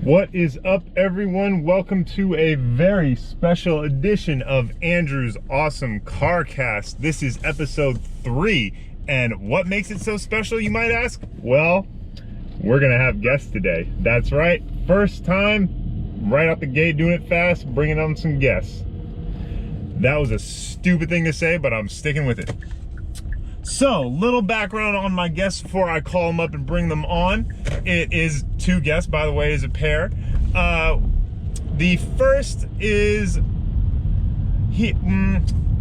What is up, everyone? Welcome to a very special edition of Andrew's Awesome Car Cast. This is episode 3, and what makes it so special, you might ask? Well, we're gonna have guests today. That's right, first time, right out the gate, doing it fast, bringing on some guests. That was a stupid thing to say, but I'm sticking with it. So, little background on my guests before I call them up and bring them on. It is 2 guests, by the way, is a pair. The first is, I'm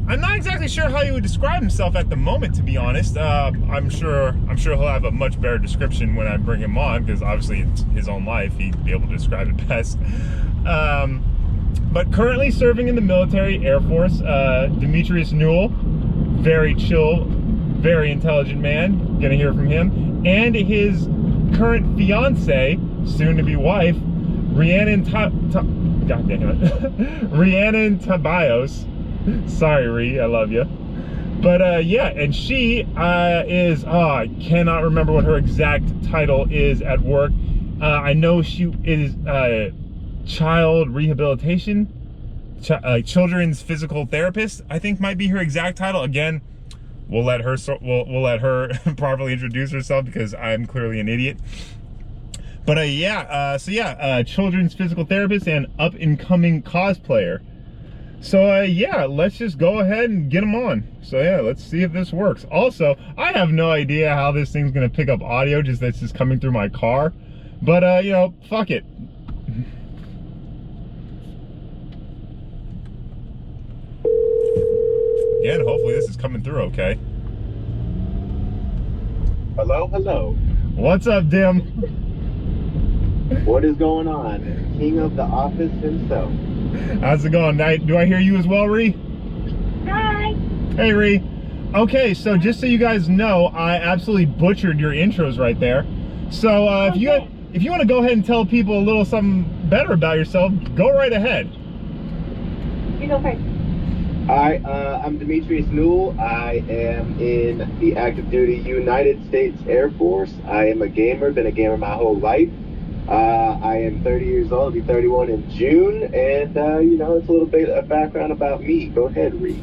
not exactly sure how he would describe himself at the moment, to be honest. I'm sure he'll have a much better description when I bring him on, because obviously it's his own life. He'd be able to describe it best. But currently serving in the military, Air Force, Dimitreus Newell, very chill, very intelligent man, gonna hear from him, and his current fiance, soon to be wife, Rhiannon God damn it. Rhiannon Tabios. Sorry, Rhi, I love you. But yeah, and she is, I cannot remember what her exact title is at work. I know she is child rehabilitation, children's physical therapist, I think might be her exact title. Again, we'll let her properly introduce herself because I'm clearly an idiot. But children's physical therapist and up-and-coming cosplayer. So yeah, let's just go ahead and get them on. So yeah, let's see if this works. Also, I have no idea how this thing's gonna pick up audio, that's just coming through my car. But you know, fuck it. Again, hopefully this is coming through okay. Hello, hello. What's up, Dim? What is going on? King of the office himself. How's it going? Do I hear you as well, Rhi? Hi. Hey, Rhi. Okay, so just so you guys know, I absolutely butchered your intros right there. So if you want to go ahead and tell people a little something better about yourself, go right ahead. You go first. Hi, I'm Demetrius Newell. I am in the active duty United States Air Force. I am a gamer, been a gamer my whole life. I am 30 years old, I'll be 31 in June, and you know, it's a little bit of background about me. Go ahead, Rhi.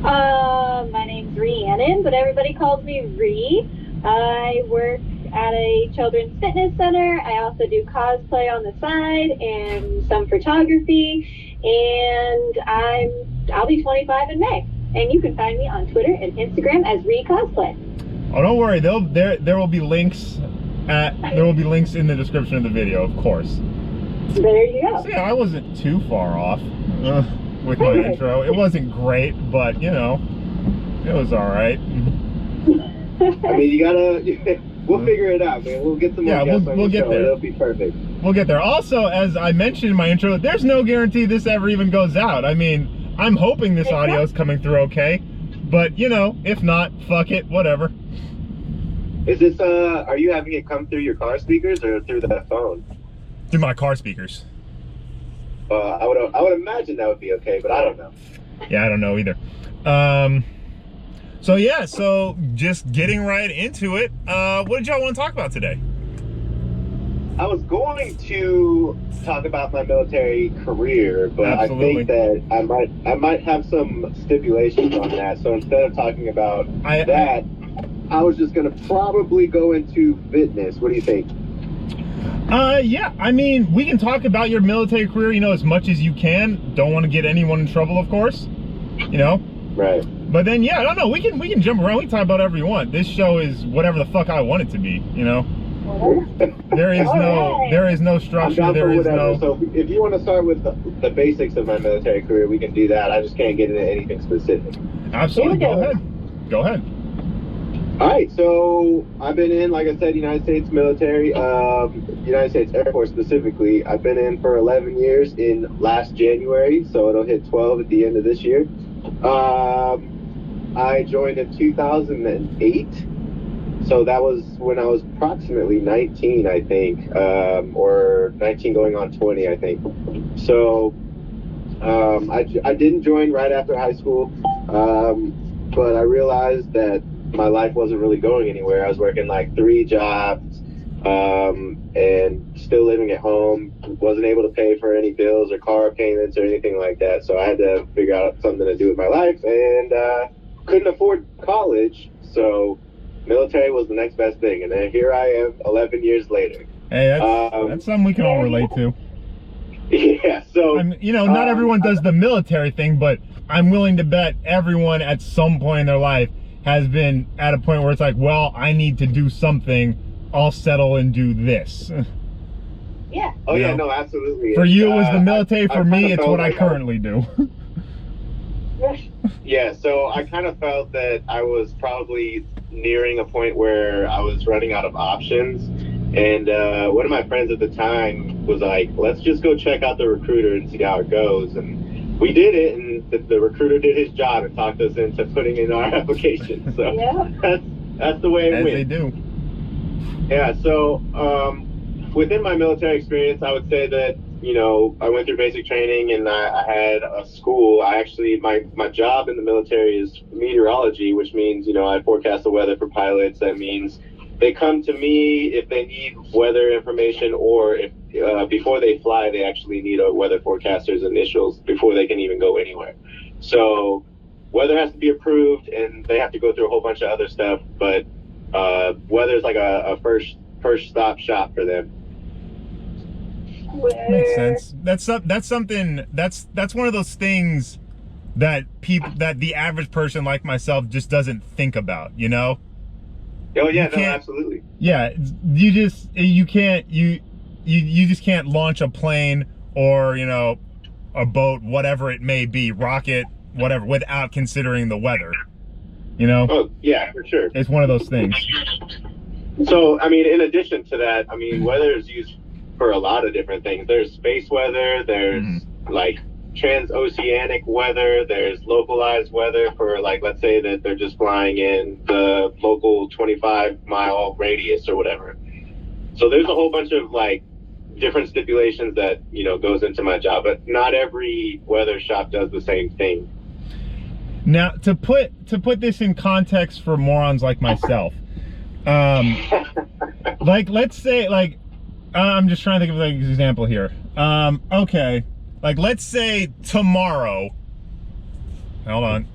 My name's Rhiannon, but everybody calls me Rhi. I work at a children's fitness center. I also do cosplay on the side and some photography, and I'll be 25 in May. And you can find me on Twitter and Instagram as Rhi Cosplay. Oh, don't worry, there will be links. There will be links in the description of the video, of course. There you go. So yeah, I wasn't too far off with my intro. It wasn't great, but you know, it was all right. I mean, you gotta. We'll figure it out, man. We'll get some more guests on the show. There. It'll be perfect. We'll get there. Also, as I mentioned in my intro, there's no guarantee this ever even goes out. I mean, I'm hoping this audio is coming through okay, but you know, if not, fuck it, whatever. Is this are you having it come through your car speakers or through the phone? Through my car speakers. I would imagine that would be okay, but I don't know. Yeah, I don't know either. So yeah, so just getting right into it. What did y'all want to talk about today? I was going to talk about my military career, but Absolutely. I think that I might have some stipulations on that. So instead of talking about that, I was just going to probably go into fitness. What do you think? Yeah, I mean, we can talk about your military career, you know, as much as you can. Don't want to get anyone in trouble, of course, you know? Right. But then, yeah, I don't know, we can jump around, we can talk about whatever you want. This show is whatever the fuck I want it to be, you know? There is no structure, there is no... So if you want to start with the basics of my military career, we can do that. I just can't get into anything specific. Absolutely, go ahead. All right, so I've been in, like I said, United States military, United States Air Force specifically. I've been in for 11 years in last January, so it'll hit 12 at the end of this year. I joined in 2008, so that was when I was approximately 19, I think, or 19 going on 20, I think. So I didn't join right after high school, but I realized that my life wasn't really going anywhere. I was working like 3 jobs, and still living at home. Wasn't able to pay for any bills or car payments or anything like that. So I had to figure out something to do with my life, and couldn't afford college. So military was the next best thing. And then here I am 11 years later. Hey, that's something we can all relate to. Yeah, so... You know, not everyone does the military thing, but I'm willing to bet everyone at some point in their life has been at a point where it's like, well, I need to do something. I'll settle and do this. Yeah. Oh, yeah, no, absolutely. For you, it was the military. For me, it's what I like currently do. Yeah, so I kind of felt that I was probably nearing a point where I was running out of options. And one of my friends at the time was like, let's just go check out the recruiter and see how it goes. And we did it, and the recruiter did his job and talked us into putting in our application. So yeah. that's the way it went. As they do. Yeah, so within my military experience, I would say that, you know, I went through basic training, and I had a school. I actually, my job in the military is meteorology, which means, you know, I forecast the weather for pilots. That means they come to me if they need weather information, or if before they fly, they actually need a weather forecaster's initials before they can even go anywhere. So weather has to be approved, and they have to go through a whole bunch of other stuff, but weather is like a first stop shop for them. Makes sense. That's something that's one of those things that the average person like myself just doesn't think about, you know? Oh yeah, no, absolutely. Yeah, you just can't launch a plane or, you know, a boat, whatever it may be, rocket, whatever, without considering the weather. You know? Oh yeah, for sure. It's one of those things. So, I mean, in addition to that, I mean, weather is used for a lot of different things. There's space weather, there's like transoceanic weather, there's localized weather for, like, let's say that they're just flying in the local 25-mile radius or whatever. So there's a whole bunch of like different stipulations that, you know, goes into my job, but not every weather shop does the same thing. Now, to put this in context for morons like myself, like, let's say, like, I'm just trying to think of like an example here. Okay, like, let's say tomorrow. Hold on.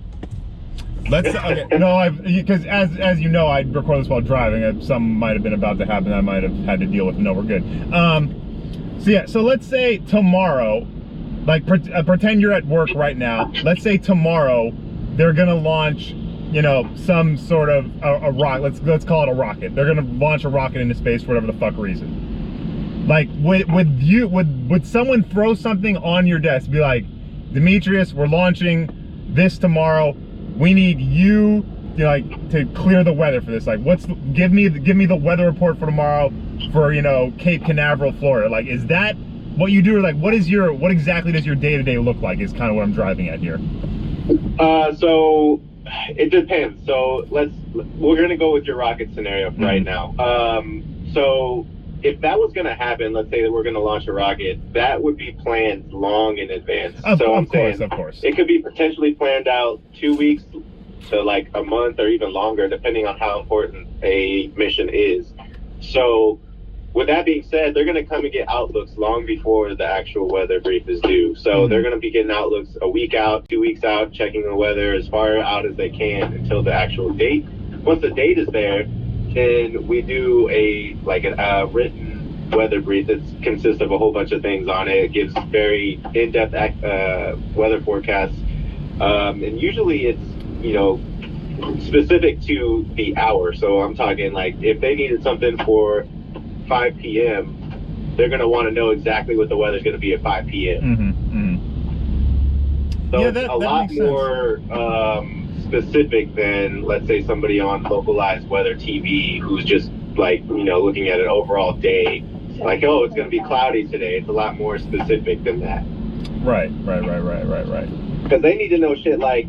Okay, no, because as you know, I record this while driving. Something might have been about to happen that I might have had to deal with. No, we're good. So yeah, so let's say tomorrow, like, pretend you're at work right now. Let's say tomorrow they're gonna launch, you know, some sort of a rocket. Let's call it a rocket. They're gonna launch a rocket into space for whatever the fuck reason. Like, would someone throw something on your desk, be like, Demetrius, we're launching this tomorrow. We need you, like, to clear the weather for this. Like, give me the weather report for tomorrow for, you know, Cape Canaveral, Florida. Like, is that what you do? Or like, what exactly does your day-to-day look like, is kind of what I'm driving at here. So it depends. So we're gonna go with your rocket scenario right now. So if that was going to happen, let's say that we're going to launch a rocket, that would be planned long in advance. Of course. It could be potentially planned out 2 weeks to like a month or even longer, depending on how important a mission is. So with that being said, they're going to come and get outlooks long before the actual weather brief is due. So they're going to be getting outlooks a week out, 2 weeks out, checking the weather as far out as they can until the actual date. Once the date is there, then we do a written weather brief that consists of a whole bunch of things on it. It gives very in-depth weather forecasts, and usually it's, you know, specific to the hour. So I'm talking like if they needed something for 5 p.m., they're going to want to know exactly what the weather's going to be at 5 p.m. So yeah, it's a lot more specific than, let's say, somebody on localized weather TV who's just like, you know, looking at an overall day, like, oh, it's going to be cloudy today. It's a lot more specific than that. Right. Because they need to know shit like,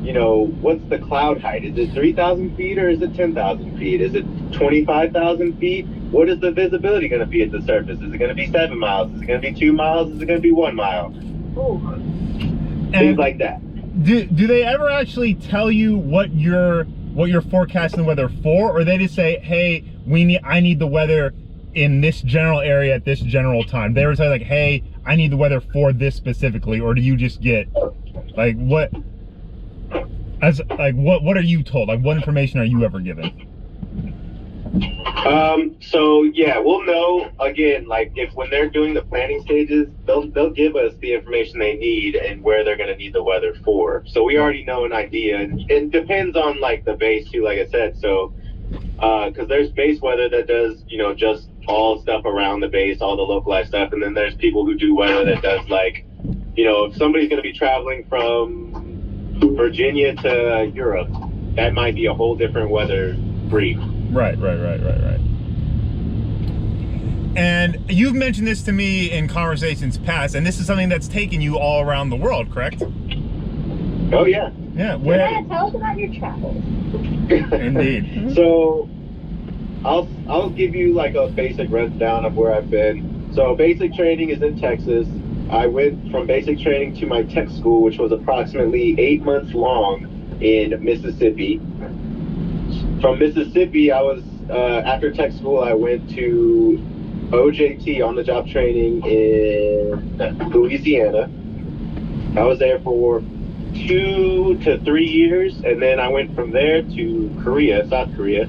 you know, what's the cloud height? Is it 3,000 feet or is it 10,000 feet? Is it 25,000 feet? What is the visibility going to be at the surface? Is it going to be 7 miles? Is it going to be 2 miles? Is it going to be 1 mile? Things like that. Do they ever actually tell you what you're forecasting the weather for, or they just say, hey, I need the weather in this general area at this general time? They were saying like, hey, I need the weather for this specifically, or do you just get like what are you told? Like, what information are you ever given? So yeah, we'll know again, like if when they're doing the planning stages, they'll give us the information they need and where they're going to need the weather for. So we already know an idea, and it depends on like the base too, like I said. So because there's base weather that does, you know, just all stuff around the base, all the localized stuff, and then there's people who do weather that does like, you know, if somebody's going to be traveling from Virginia to Europe, that might be a whole different weather brief. Right. And you've mentioned this to me in conversations past, and this is something that's taken you all around the world, correct? Oh yeah. Yeah. Where? Yeah, tell us about your travels. Indeed. So I'll give you like a basic rundown of where I've been. So basic training is in Texas. I went from basic training to my tech school, which was approximately 8 months long in Mississippi. From Mississippi, I was after tech school, I went to OJT, on the job training, in Louisiana. I was there for 2 to 3 years, and then I went from there to Korea, South Korea.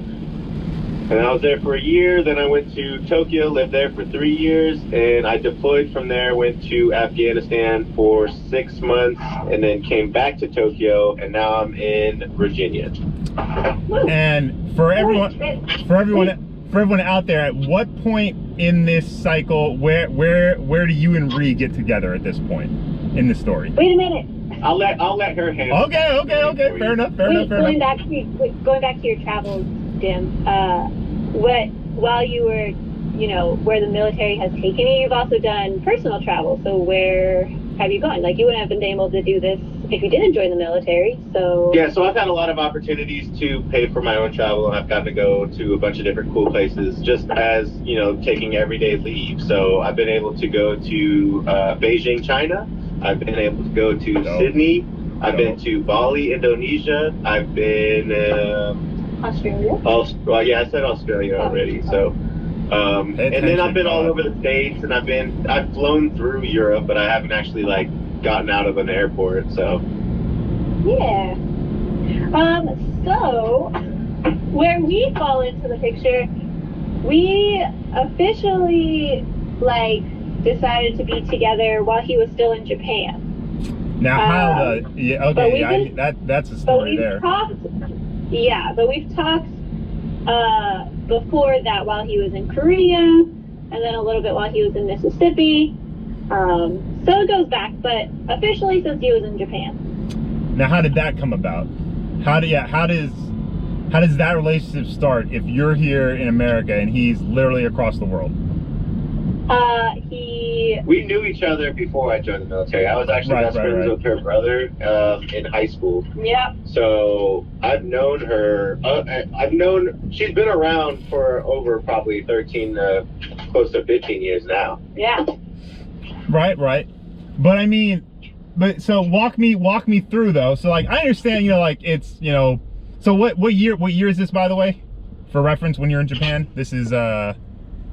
And I was there for a year. Then I went to Tokyo, lived there for 3 years, and I deployed from there, went to Afghanistan for 6 months, and then came back to Tokyo, and now I'm in Virginia. And for everyone out there, at what point in this cycle, where do you and Rhi get together at this point in the story? Wait a minute. I'll let her handle. Okay. Fair enough. Going back to your travels, Dim. While you were, you know, where the military has taken you, you've also done personal travel. So where have you gone? Like, you wouldn't have been able to do this if you didn't join the military. So yeah, so I've had a lot of opportunities to pay for my own travel, and I've gotten to go to a bunch of different cool places, just as, you know, taking everyday leave. So I've been able to go to Beijing, China. I've been able to go to Sydney. I've been to Bali, Indonesia. I've been Australia. Well, yeah, I said Australia already. So, and then I've been all over the States, and I've flown through Europe, but I haven't actually like gotten out of an airport. So, yeah. So where we fall into the picture, we officially like decided to be together while he was still in Japan. Now, that's a story there. But we've talked before that while he was in Korea, and then a little bit while he was in Mississippi. So it goes back, but officially since he was in Japan. Now, how did that come about? How does that relationship start if you're here in America and he's literally across the world? We knew each other before I joined the military. I was actually best friends with her brother in high school. Yeah. So I've known her. She's been around for over probably 13, close to 15 years now. Yeah. Right. But I mean, so walk me through though. So like, I understand, you know, like it's, you know, so what year is this, by the way, for reference, when you're in Japan? This is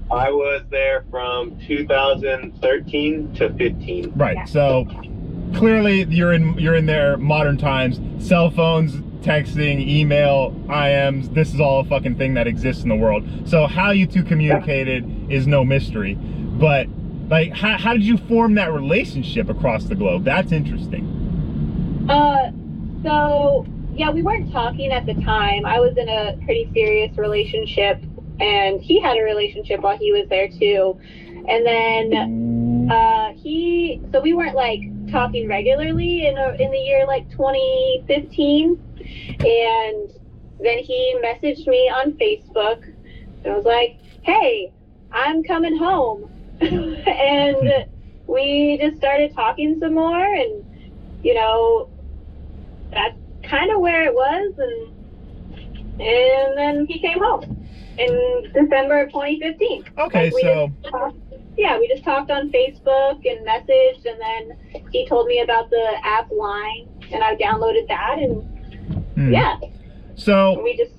I was there from 2013 to 15. Right. Yeah. So clearly you're in there modern times, cell phones, texting, email, IMs, this is all a fucking thing that exists in the world. So how you two communicated is no mystery. But like, how did you form that relationship across the globe? That's interesting. So yeah, we weren't talking at the time. I was in a pretty serious relationship, and he had a relationship while he was there too. And then so we weren't like talking regularly in the year like 2015. And then he messaged me on Facebook and was like, "Hey, I'm coming home." And we just started talking some more, and you know, that's kind of where it was. And then he came home in December of 2015. Okay, we just talked on Facebook and messaged, and then he told me about the app Line, and I downloaded that, and yeah. So we just.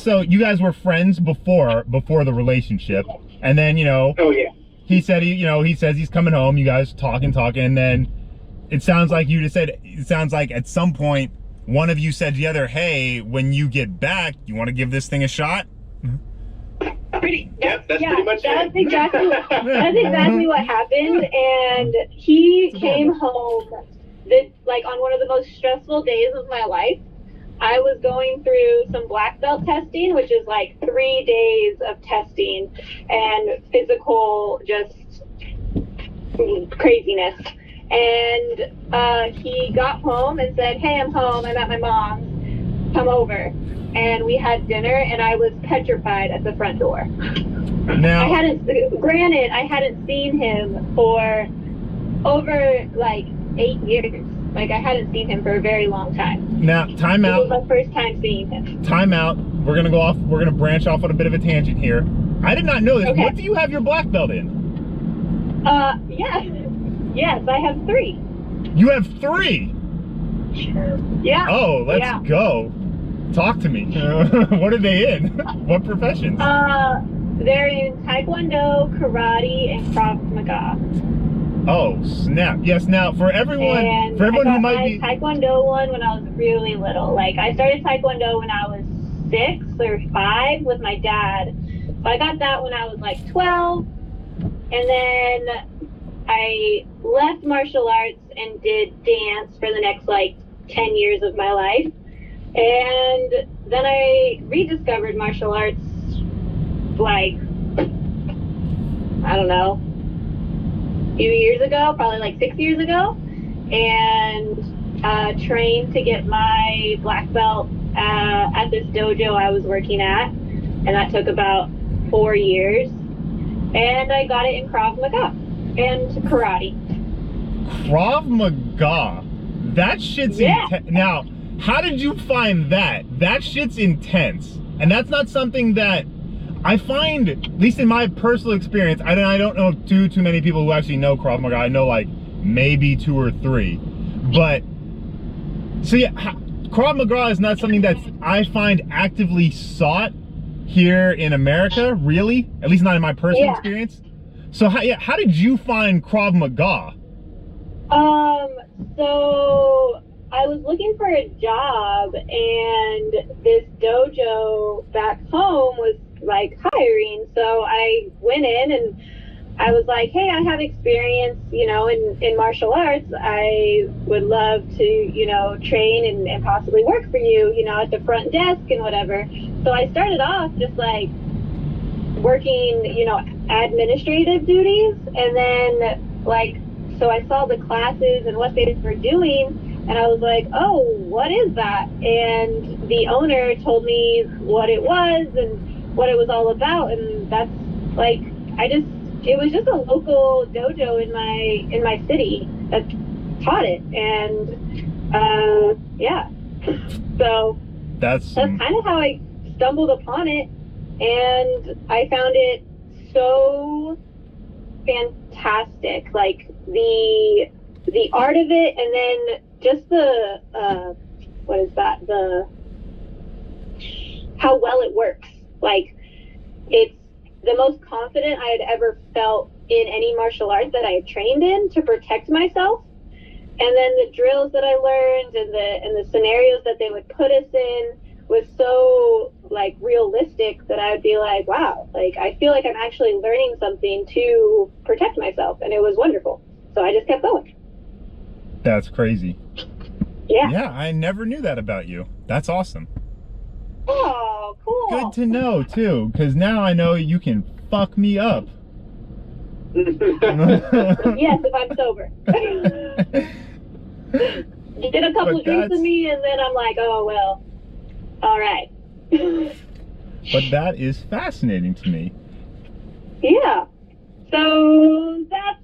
So you guys were friends before the relationship, And then, you know, Oh yeah. he said he says he's coming home. You guys talking, and then it sounds like at some point one of you said to the other, "Hey, when you get back, you want to give this thing a shot?" That's pretty much that's it. exactly what happened. And he came home on one of the most stressful days of my life. I was going through some black belt testing, which is like 3 days of testing and physical just craziness. And he got home and said, "Hey, I'm home. I'm at my mom's. Come over." And we had dinner, and I was petrified at the front door. Now, I hadn't seen him for over like 8 years. Like, I hadn't seen him for a very long time. Now, time out. This was my first time seeing him. Time out. We're gonna branch off on a bit of a tangent here. I did not know this. Okay. What do you have your black belt in? Yes, I have 3. You have 3. Yeah. Oh, let's go. Talk to me. What are they in? What professions? They're in Taekwondo, karate, and Krav Maga. Oh, snap. Yes, now for everyone And who I got might my be Taekwondo one when I was really little. Like, I started Taekwondo when I was 6 or 5 with my dad. So I got that when I was like 12. And then I left martial arts and did dance for the next like 10 years of my life. And then I rediscovered martial arts like, I don't know, a few years ago, probably like 6 years ago, and trained to get my black belt at this dojo I was working at, and that took about 4 years, and I got it in Krav Maga and karate. Krav Maga. That shit's intense. Now, how did you find that? That shit's intense. And that's not something that I find, at least in my personal experience, I don't know too many people who actually know Krav Maga. I know like maybe 2 or 3. But, so yeah, Krav Maga is not something that I find actively sought here in America, really. At least not in my personal experience. So how did you find Krav Maga? So I was looking for a job, and this dojo back home was like hiring. So I went in and I was like, "Hey, I have experience, in martial arts. I would love to, train and possibly work for you, at the front desk and whatever." So I started off just like working, administrative duties, and then so I saw the classes and what they were doing, and I was like, "Oh, what is that?" And the owner told me what it was and what it was all about, and that's like, it was just a local dojo in my city that taught it, and so that's kind of how I stumbled upon it, and I found it so fantastic, like the art of it, and then just the how well it works. Like, it's the most confident I had ever felt in any martial art that I had trained in to protect myself. And then the drills that I learned and the scenarios that they would put us in was so like realistic that I would be like, wow, like I feel like I'm actually learning something to protect myself, and it was wonderful. So I just kept going. That's crazy. Yeah. Yeah, I never knew that about you. That's awesome. Oh, cool. Good to know too, because now I know you can fuck me up. Yes, if I'm sober. You did a couple of drinks with me, and then I'm like, oh well, all right. But that is fascinating to me. Yeah. So that's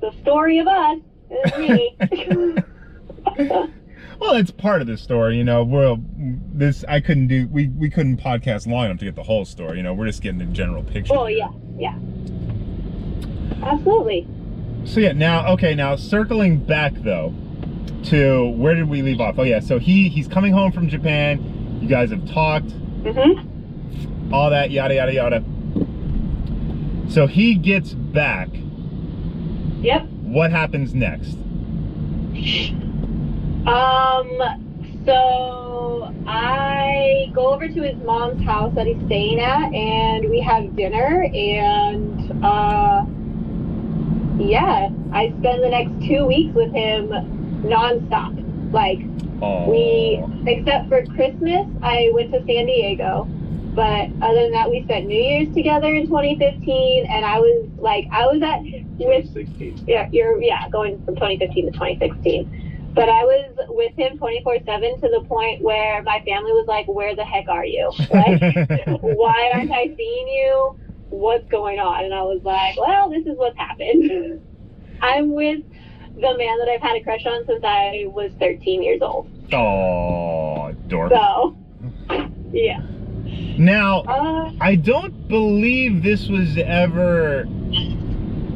the story of us. It's me. Well, it's part of the story, I couldn't do, we couldn't podcast long enough to get the whole story, we're just getting the general picture. Oh, yeah. Absolutely. So yeah, now circling back though to where did we leave off? Oh yeah, so he's coming home from Japan. You guys have talked. Mm-hmm. All that yada yada yada. So he gets back. Yep. What happens next? So I go over to his mom's house that he's staying at, and we have dinner, and yeah, I spend the next 2 weeks with him nonstop. Like, except for Christmas, I went to San Diego. But other than that, we spent New Year's together in 2015, and I was at 2016. Going from 2015 to 2016. But I was with him 24/7 to the point where my family was like, "Where the heck are you? Like, why aren't I seeing you? What's going on?" And I was like, "Well, this is what's happened. I'm with the man that I've had a crush on since I was 13 years old." Oh, dork. So, yeah. Now, I don't believe this was ever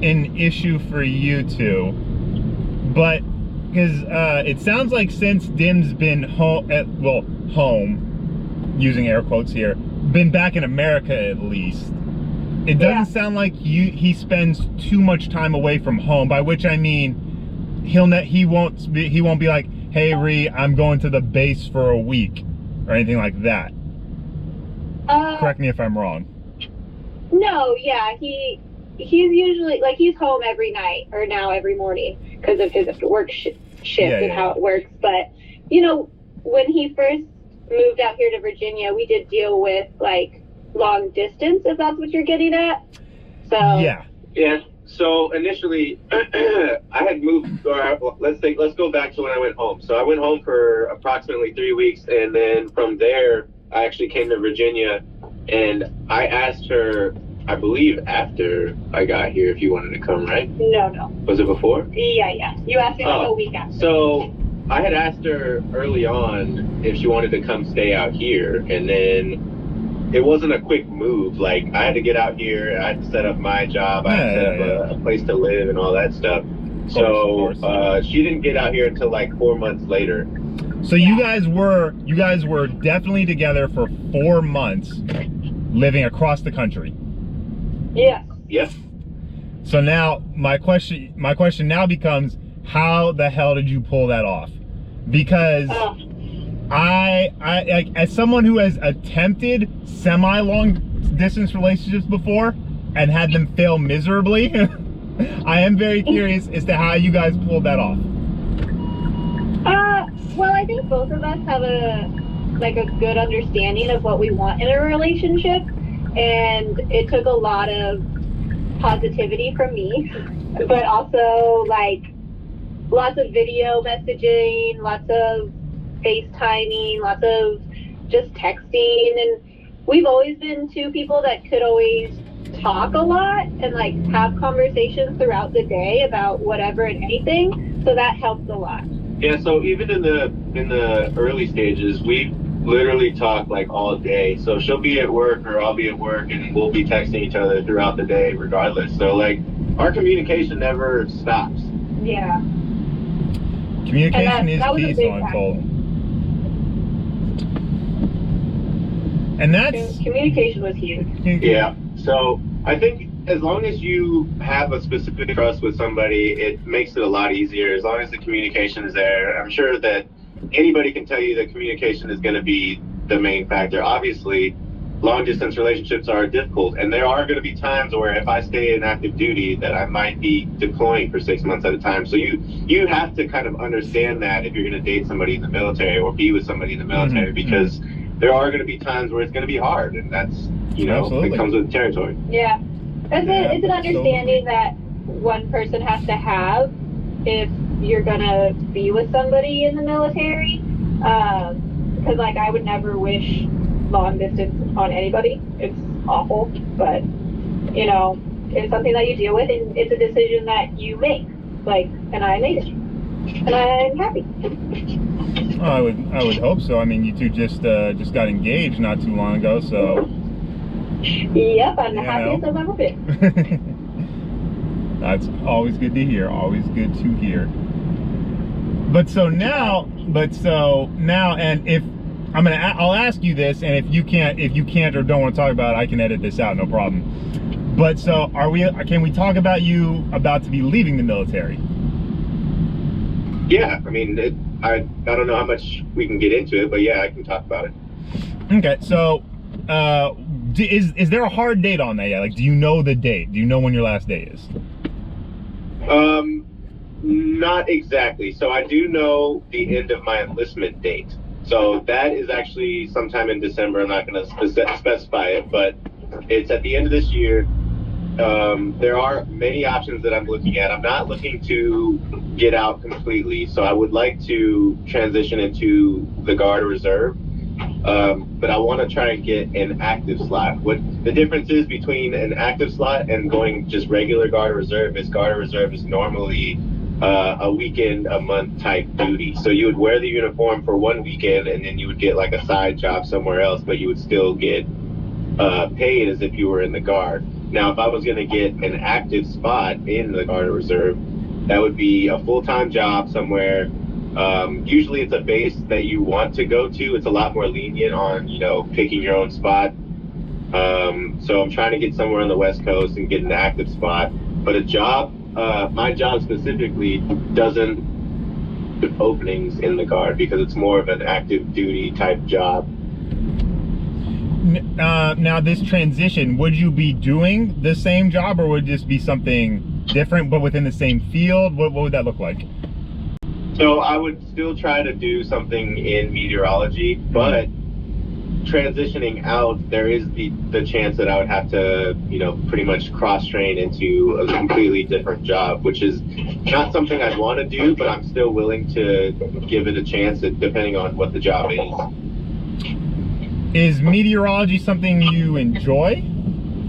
an issue for you two, but because it sounds like since Dim's been home, using air quotes here, been back in America at least, it doesn't sound like he spends too much time away from home, by which I mean he won't be like, "Hey Ree, I'm going to the base for a week," or anything like that. Correct me if I'm wrong. No, yeah, he's usually, like, he's home every night, or now every morning, because of his work shift and how it works. But, you know, when he first moved out here to Virginia, we did deal with, like, long distance, if that's what you're getting at. So Yeah. So initially, I had moved, let's go back to when I went home. So I went home for approximately 3 weeks, and then from there, I actually came to Virginia, and I asked her, I believe after I got here, if you wanted to come, right? No. Was it before? Yeah. You asked me like a week after. So I had asked her early on if she wanted to come stay out here, and then it wasn't a quick move. Like, I had to get out here, I had to set up my job, I had to set up a place to live and all that stuff. So she didn't get out here until like 4 months later. So you guys were definitely together for 4 months, living across the country. Yeah. Yep. So now my question now becomes, how the hell did you pull that off? Because I like, as someone who has attempted semi-long distance relationships before and had them fail miserably, I am very curious as to how you guys pulled that off. Well, I think both of us have a good understanding of what we want in a relationship, and it took a lot of positivity from me, but also like lots of video messaging, lots of FaceTiming, lots of just texting, and we've always been two people that could always talk a lot and like have conversations throughout the day about whatever and anything, so that helps a lot. Yeah, so even in the early stages, we literally talk like all day. So she'll be at work or I'll be at work, and we'll be texting each other throughout the day regardless. So like our communication never stops. Yeah. Communication is key, so I'm told. And that's communication was huge. Yeah. So I think as long as you have a specific trust with somebody, it makes it a lot easier. As long as the communication is there, I'm sure that anybody can tell you that communication is going to be the main factor. Obviously, long distance relationships are difficult, and there are going to be times where if I stay in active duty that I might be deploying for 6 months at a time. So you have to kind of understand that if you're going to date somebody in the military or be with somebody in the military, because there are going to be times where it's going to be hard, and that's, you know, it comes with the territory. Yeah. It's an understanding that one person has to have if you're gonna be with somebody in the military. Because like I would never wish long distance on anybody. It's awful, but you know, it's something that you deal with, and it's a decision that you make. Like, and I made it, and I'm happy. I would hope so. I mean, you two just got engaged not too long ago, so. Yep, I'm the happiest I've ever been. That's always good to hear. Always good to hear. But so now, and if I'll ask you this, and if you can't or don't want to talk about it, I can edit this out, no problem. But so can we talk about you about to be leaving the military? Yeah, I mean, I don't know how much we can get into it, but yeah, I can talk about it. Okay, so is there a hard date on that yet? Like, do you know the date? Do you know when your last day is? Not exactly. So I do know the end of my enlistment date. So that is actually sometime in December. I'm not going to specify it, but it's at the end of this year. There are many options that I'm looking at. I'm not looking to get out completely, so I would like to transition into the Guard or Reserve, but I want to try and get an active slot. What the difference is between an active slot and going just regular Guard or Reserve is Guard or Reserve is normally a weekend, a month type duty. So you would wear the uniform for one weekend, and then you would get like a side job somewhere else, but you would still get paid as if you were in the Guard. Now, if I was going to get an active spot in the Guard or Reserve, that would be a full-time job somewhere. Usually it's a base that you want to go to. It's a lot more lenient on, picking your own spot. So I'm trying to get somewhere on the West Coast and get an active spot. But a job, my job specifically, doesn't put openings in the Guard because it's more of an active duty type job. Now this transition, would you be doing the same job or would this be something different but within the same field? What would that look like? So I would still try to do something in meteorology, but transitioning out, there is the chance that I would have to, pretty much cross-train into a completely different job, which is not something I'd want to do, but I'm still willing to give it a chance depending on what the job is. Is meteorology something you enjoy?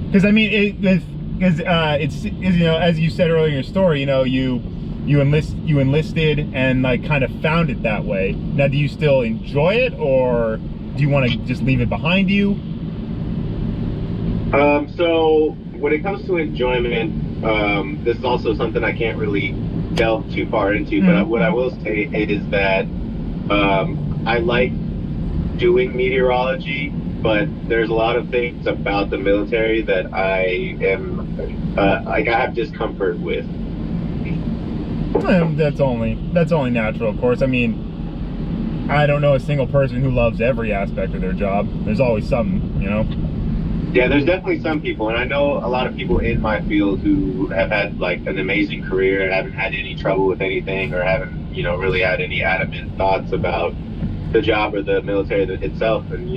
Because I mean, it's as you said earlier in your story, you enlisted and like kind of found it that way. Now, do you still enjoy it, or do you want to just leave it behind you? So when it comes to enjoyment, this is also something I can't really delve too far into. But what I will say is that I like doing meteorology, but there's a lot of things about the military that I am I have discomfort with. That's only natural, of course. I mean, I don't know a single person who loves every aspect of their job. There's always something, Yeah, there's definitely some people, and I know a lot of people in my field who have had like an amazing career and haven't had any trouble with anything, or haven't really had any adamant thoughts about the job or the military itself, and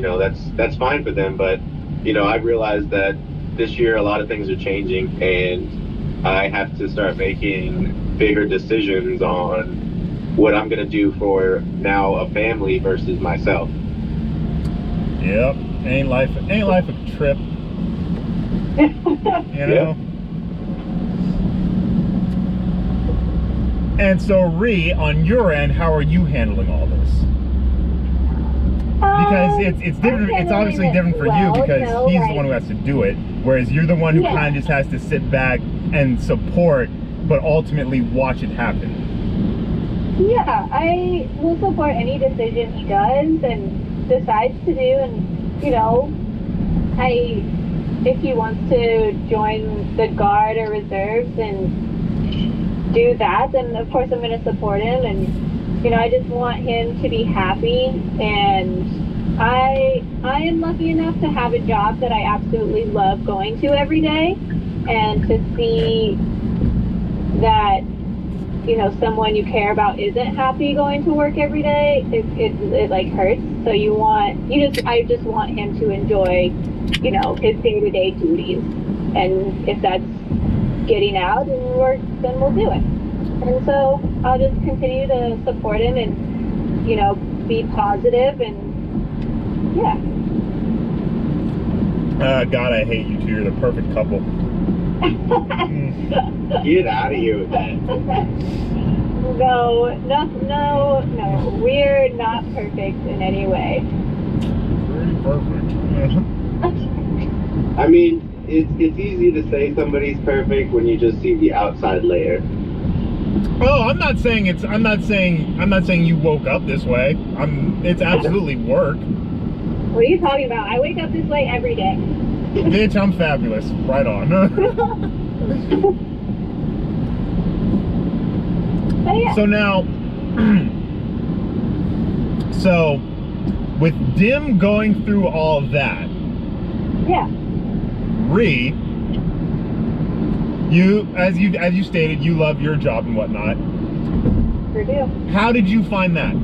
that's fine for them. But I realized that this year a lot of things are changing, and I have to start making bigger decisions on what I'm gonna do for now a family versus myself. Yep, ain't life a trip, Yeah. And so, Rhi, on your end, how are you handling all this? Because it's different. It's obviously different for you because he's the one who has to do it, whereas you're the one who kind of just has to sit back and support, but ultimately watch it happen. Yeah, I will support any decision he does and decides to do, and if he wants to join the Guard or Reserves and do that, then of course I'm going to support him, and I just want him to be happy, and I am lucky enough to have a job that I absolutely love going to every day, and to see that someone you care about isn't happy going to work every day, it like hurts. So I just want him to enjoy his day-to-day duties, and if that's getting out and work, then we'll do it. And so I'll just continue to support him and be positive, and yeah. God, I hate you two. You're the perfect couple. Get out of here with that. No, we're not perfect in any way. Pretty perfect. I mean, it's easy to say somebody's perfect when you just see the outside layer. Oh, I'm not saying you woke up this way. It's absolutely work. What are you talking about? I wake up this way every day. Bitch, I'm fabulous. Right on. But yeah. So now, so with Dim going through all of that, Yeah. Rhi, as you stated, you love your job and whatnot. Sure do. How did you find that?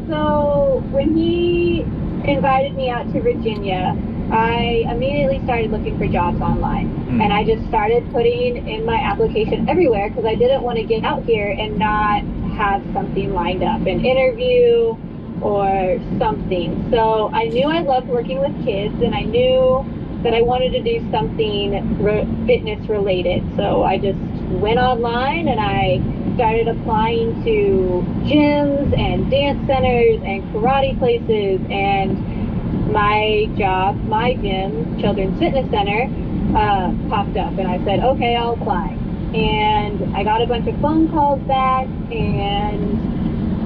So when he invited me out to Virginia, I immediately started looking for jobs online. And I just started putting in my application everywhere because I didn't want to get out here and not have something lined up, an interview or something. So I knew I loved working with kids, and I knew that I wanted to do something fitness related. So I just went online and I started applying to gyms and dance centers and karate places, and my job, my gym, Children's Fitness Center, popped up, and I said, okay, I'll apply. And I got a bunch of phone calls back, and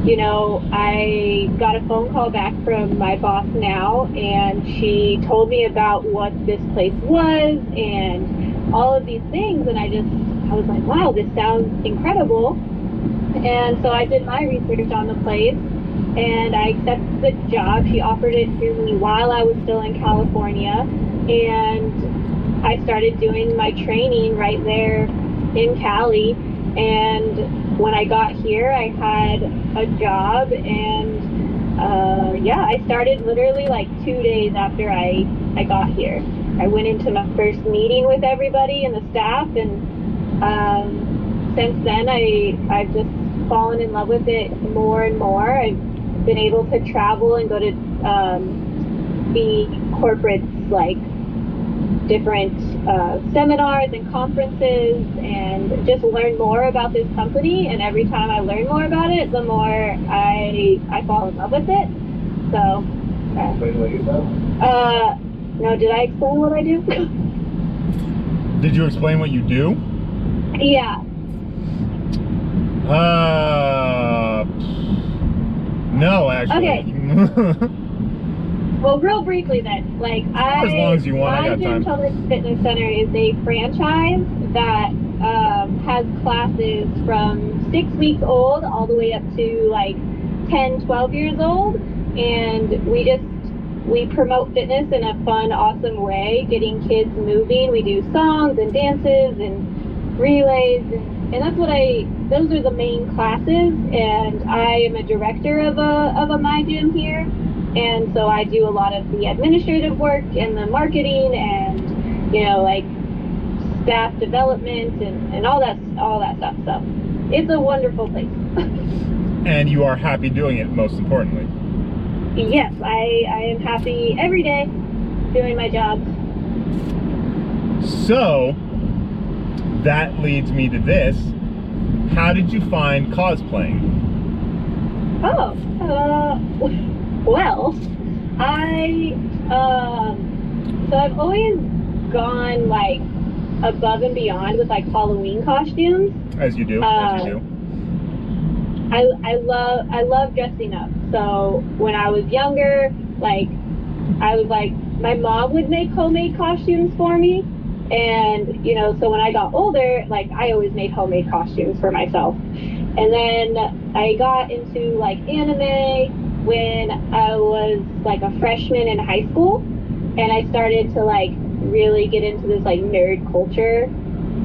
you know, I got a phone call back from my boss now, and she told me about what this place was and all of these things, and I was like, wow, this sounds incredible. And so I did my research on the place, and I accepted the job. She offered it to me while I was still in California, and I started doing my training right there in Cali. And when I got here, I had a job, and yeah, I started literally like 2 days after I got here. I went into my first meeting with everybody and the staff, and since then I've just fallen in love with it more and more. I've been able to travel and go to the corporates, like different seminars and conferences, and just learn more about this company. And every time I learn more about it, the more I fall in love with it. So no, did I explain what I do? Did you explain what you do? Yeah. No, actually. Okay. Well, real briefly then, like as long as you want, I got time. My Children's Fitness Center is a franchise that has classes from 6 weeks old all the way up to like 10, 12 years old, and we promote fitness in a fun, awesome way, getting kids moving. We do songs and dances and relays, and that's those are the main classes, and I am a director of a My Gym here. And so I do a lot of the administrative work and the marketing and, you know, like staff development and all that stuff. So it's a wonderful place. And you are happy doing it, most importantly. Yes, I am happy every day doing my job. So that leads me to this. How did you find cosplaying? Oh, well, so I've always gone like above and beyond with like Halloween costumes. As you do. I love dressing up. So when I was younger, like my mom would make homemade costumes for me, and you know, so when I got older, like I always made homemade costumes for myself. And then I got into like anime when I was like a freshman in high school, and I started to like really get into this like nerd culture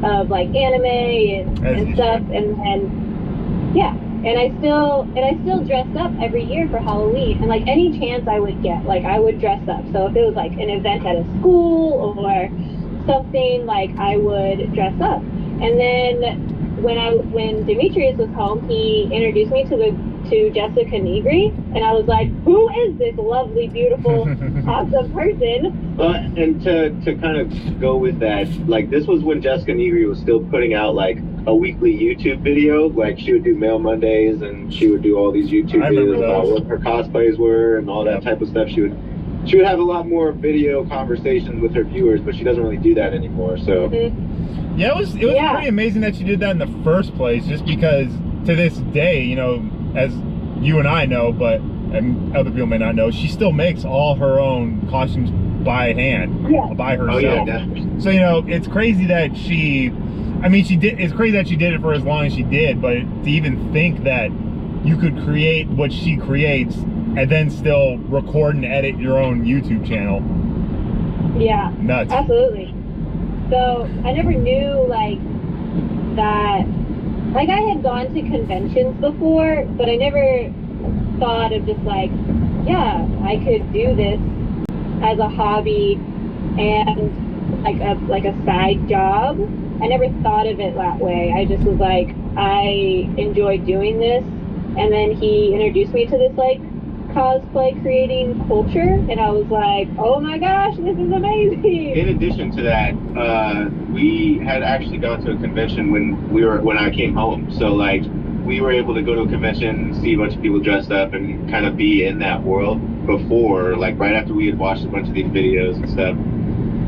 of like anime and stuff. And then yeah, and I still dress up every year for Halloween, and like any chance I would get, like I would dress up. So if it was like an event at a school or something, like I would dress up. And then when Dimitreus was home, he introduced me to Jessica Negri, and I was like, who is this lovely, beautiful, awesome person? And to kind of go with that, like this was when Jessica Negri was still putting out like a weekly YouTube video. Like she would do Mail Mondays, and she would do all these YouTube videos about what her cosplays were and all that type of stuff. She would have a lot more video conversations with her viewers, but she doesn't really do that anymore. So yeah, it was pretty amazing that she did that in the first place, just because to this day, you know, as you and I know, and other people may not know, she still makes all her own costumes by hand, Yeah. by herself. Oh yeah, definitely. So, you know, it's crazy that it's crazy that she did it for as long as she did, but to even think that you could create what she creates and then still record and edit your own YouTube channel. Yeah. Nuts. Absolutely. So I never knew like that. Like I had gone to conventions before, but I never thought of just like, yeah, I could do this as a hobby and like a side job. I never thought of it that way. I just was like, I enjoy doing this. And then he introduced me to this like cosplay creating culture, and I was like, oh my gosh, this is amazing. In addition to that, we had actually gone to a convention when I came home. So like we were able to go to a convention, see a bunch of people dressed up, and kind of be in that world before, like right after we had watched a bunch of these videos and stuff.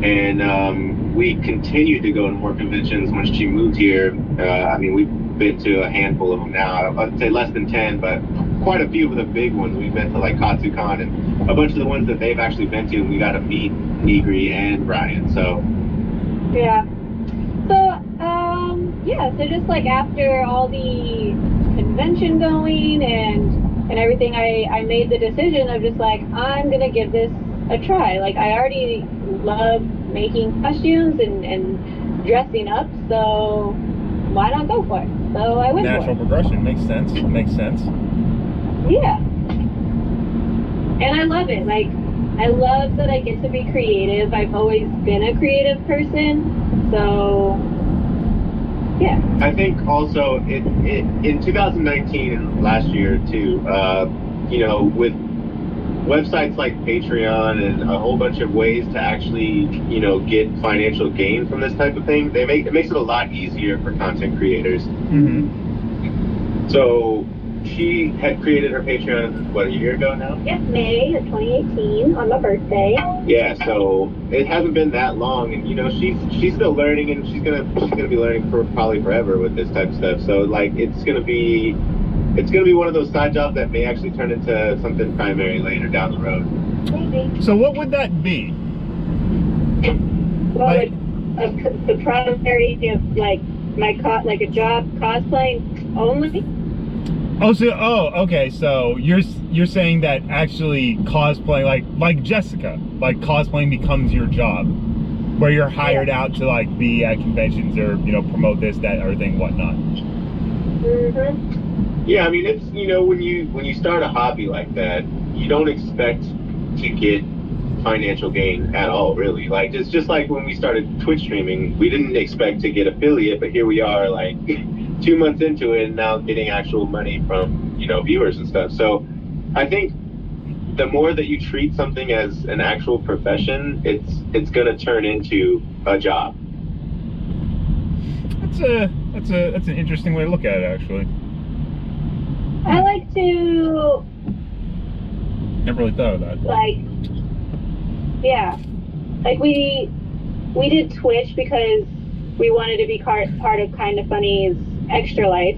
And we continued to go to more conventions once she moved here. I mean, we've been to a handful of them now. I'd say less than 10, but quite a few of the big ones. We've been to like KatsuCon and a bunch of the ones that they've actually been to, and we got to meet Nigri and Ryan. So yeah. So so just like after all the convention going and everything, I made the decision of just like, I'm gonna give this a try. Like I already love making costumes and dressing up, so why not go for it? So I went Natural for it. progression. Makes sense. Makes sense. Yeah. And I love it. Like, I love that I get to be creative. I've always been a creative person. So, yeah. I think also in 2019 and last year too, you know, with websites like Patreon and a whole bunch of ways to actually, you know, get financial gain from this type of thing, it makes it a lot easier for content creators. Mm-hmm. So she had created her Patreon, what, a year ago now? Yes, May of 2018 on my birthday. Yeah, so it hasn't been that long, and you know, she's still learning, and she's gonna be learning for probably forever with this type of stuff. So like it's gonna be one of those side jobs that may actually turn into something primary later down the road. Maybe. So what would that be? Well, Like- the primary of like like a job cosplaying only. Okay. So you're saying that actually cosplaying, like Jessica, like cosplaying becomes your job, where you're hired out to like be at conventions or, you know, promote this, that, other thing, whatnot. Mm-hmm. Yeah, I mean, it's, you know, when you start a hobby like that, you don't expect to get financial gain at all, really. Like, it's just like when we started Twitch streaming, we didn't expect to get affiliate, but here we are, like 2 months into it, and now getting actual money from, you know, viewers and stuff. So I think the more that you treat something as an actual profession, it's gonna turn into a job. That's an interesting way to look at it, actually. I like to Never really thought of that. like, yeah, like we did Twitch because we wanted to be part of Kind of Funny's extra life,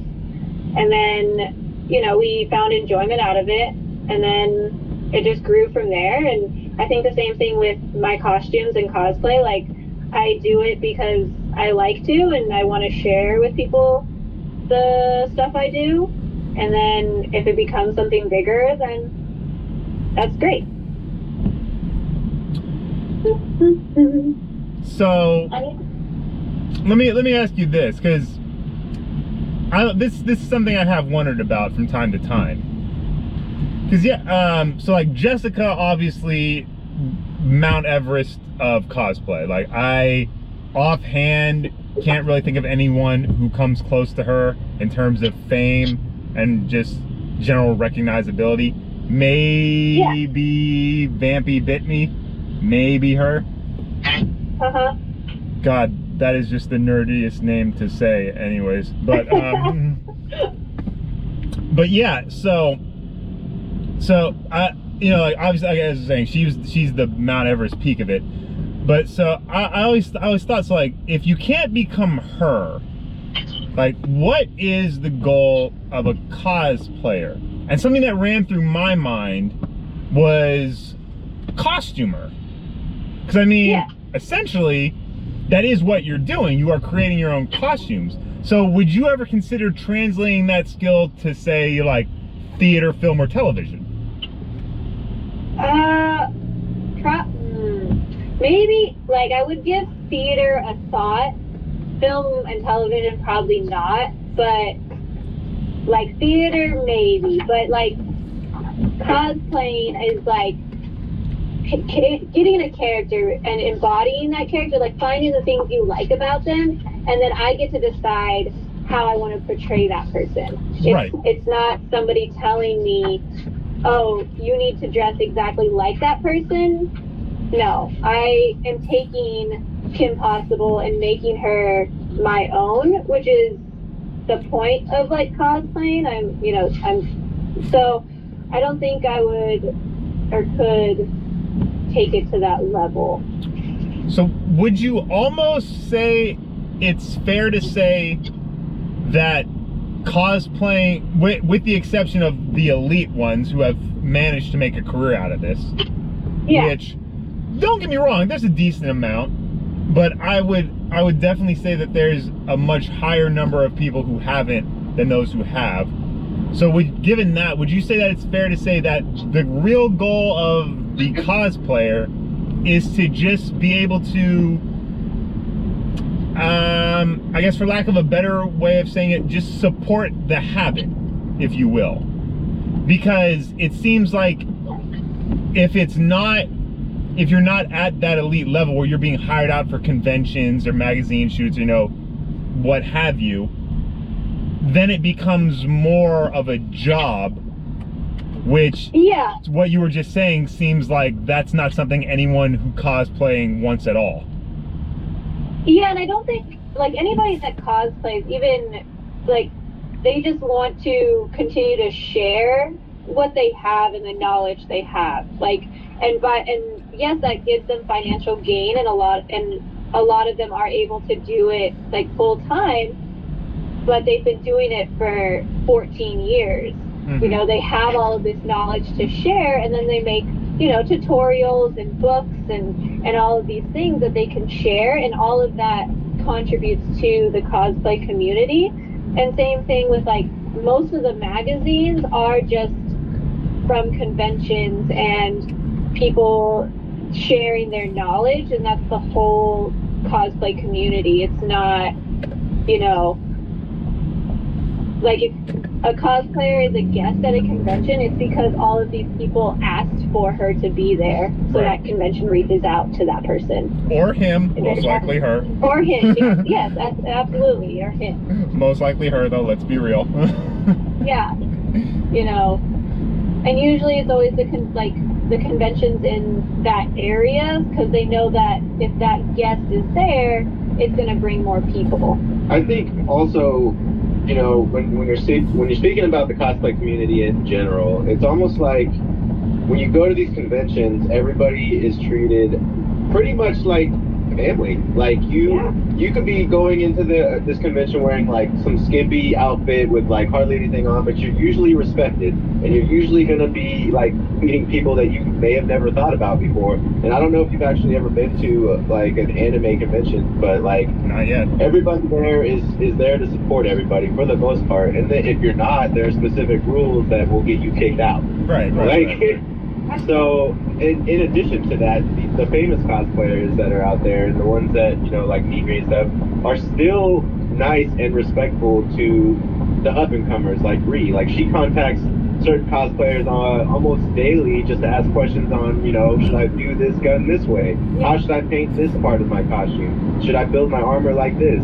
and then, you know, we found enjoyment out of it, and then it just grew from there. And I think the same thing with my costumes and cosplay. Like, I do it because I like to, and I want to share with people the stuff I do. And then if it becomes something bigger, then that's great. So let me ask you this, because this is something I have wondered about from time to time. Because so like Jessica, obviously Mount Everest of cosplay. Like, I offhand can't really think of anyone who comes close to her in terms of fame and just general recognizability. Maybe Vampy Bit Me, maybe her. God, that is just the nerdiest name to say, anyways. But but yeah, so I, you know, like, obviously, like I was saying, she's the Mount Everest peak of it. But so I always thought, so like, if you can't become her, like, what is the goal of a cosplayer? And something that ran through my mind was costumer. Because I mean, Yeah. essentially, that is what you're doing. You are creating your own costumes. So would you ever consider translating that skill to, say, like theater, film, or television? Maybe, like, I would give theater a thought. Film and television, probably not. But, like, theater, maybe. But, like, cosplaying is, like, getting a character and embodying that character, like, finding the things you like about them, and then I get to decide how I want to portray that person. Right. It's not somebody telling me, oh, you need to dress exactly like that person. No, I am taking Kim Possible and making her my own, which is the point of, like, cosplaying. So I don't think I would or could take it to that level. So would you almost say it's fair to say that cosplaying, with the exception of the elite ones who have managed to make a career out of this, Yeah. which, don't get me wrong, there's a decent amount, but I would definitely say that there's a much higher number of people who haven't than those who have. So given that, would you say that it's fair to say that the real goal of the cosplayer is to just be able to, I guess for lack of a better way of saying it, just support the habit, if you will? Because it seems like if you're not at that elite level where you're being hired out for conventions or magazine shoots, what have you, then it becomes more of a job, which, Yeah. what you were just saying, seems like that's not something anyone who cosplaying wants at all. Yeah, and I don't think, like, anybody that cosplays, even, like, they just want to continue to share what they have and the knowledge they have. Like, and yes, that gives them financial gain, and a lot of them are able to do it, like, full time, but they've been doing it for 14 years. Mm-hmm. They have all of this knowledge to share, and then they make, tutorials and books and all of these things that they can share, and all of that contributes to the cosplay community. And same thing with, like, most of the magazines are just from conventions and people sharing their knowledge, and that's the whole cosplay community. It's not, like, if a cosplayer is a guest at a convention, it's because all of these people asked for her to be there, so Right. that convention reaches out to that person. Or him, most likely her. Or him, yes, absolutely, or him. Most likely her, though, let's be real. Yeah, and usually it's always the conventions in that area, because they know that if that guest is there, it's going to bring more people. I think also, when you're speaking about the cosplay community in general, it's almost like when you go to these conventions, everybody is treated pretty much like family. Like, you could be going into this convention wearing, like, some skimpy outfit with, like, hardly anything on, but you're usually respected, and you're usually going to be, like, meeting people that you may have never thought about before. And I don't know if you've actually ever been to like an anime convention, but, like, Not yet. everybody there is there to support everybody for the most part. And then if you're not, there are specific rules that will get you kicked out. Right. Like, so in addition to that, the famous cosplayers that are out there, and the ones that, like me and stuff, are still nice and respectful to the up and comers, like Rhi. Like, she contacts certain cosplayers almost daily just to ask questions on, should I do this gun this way? How should I paint this part of my costume? Should I build my armor like this?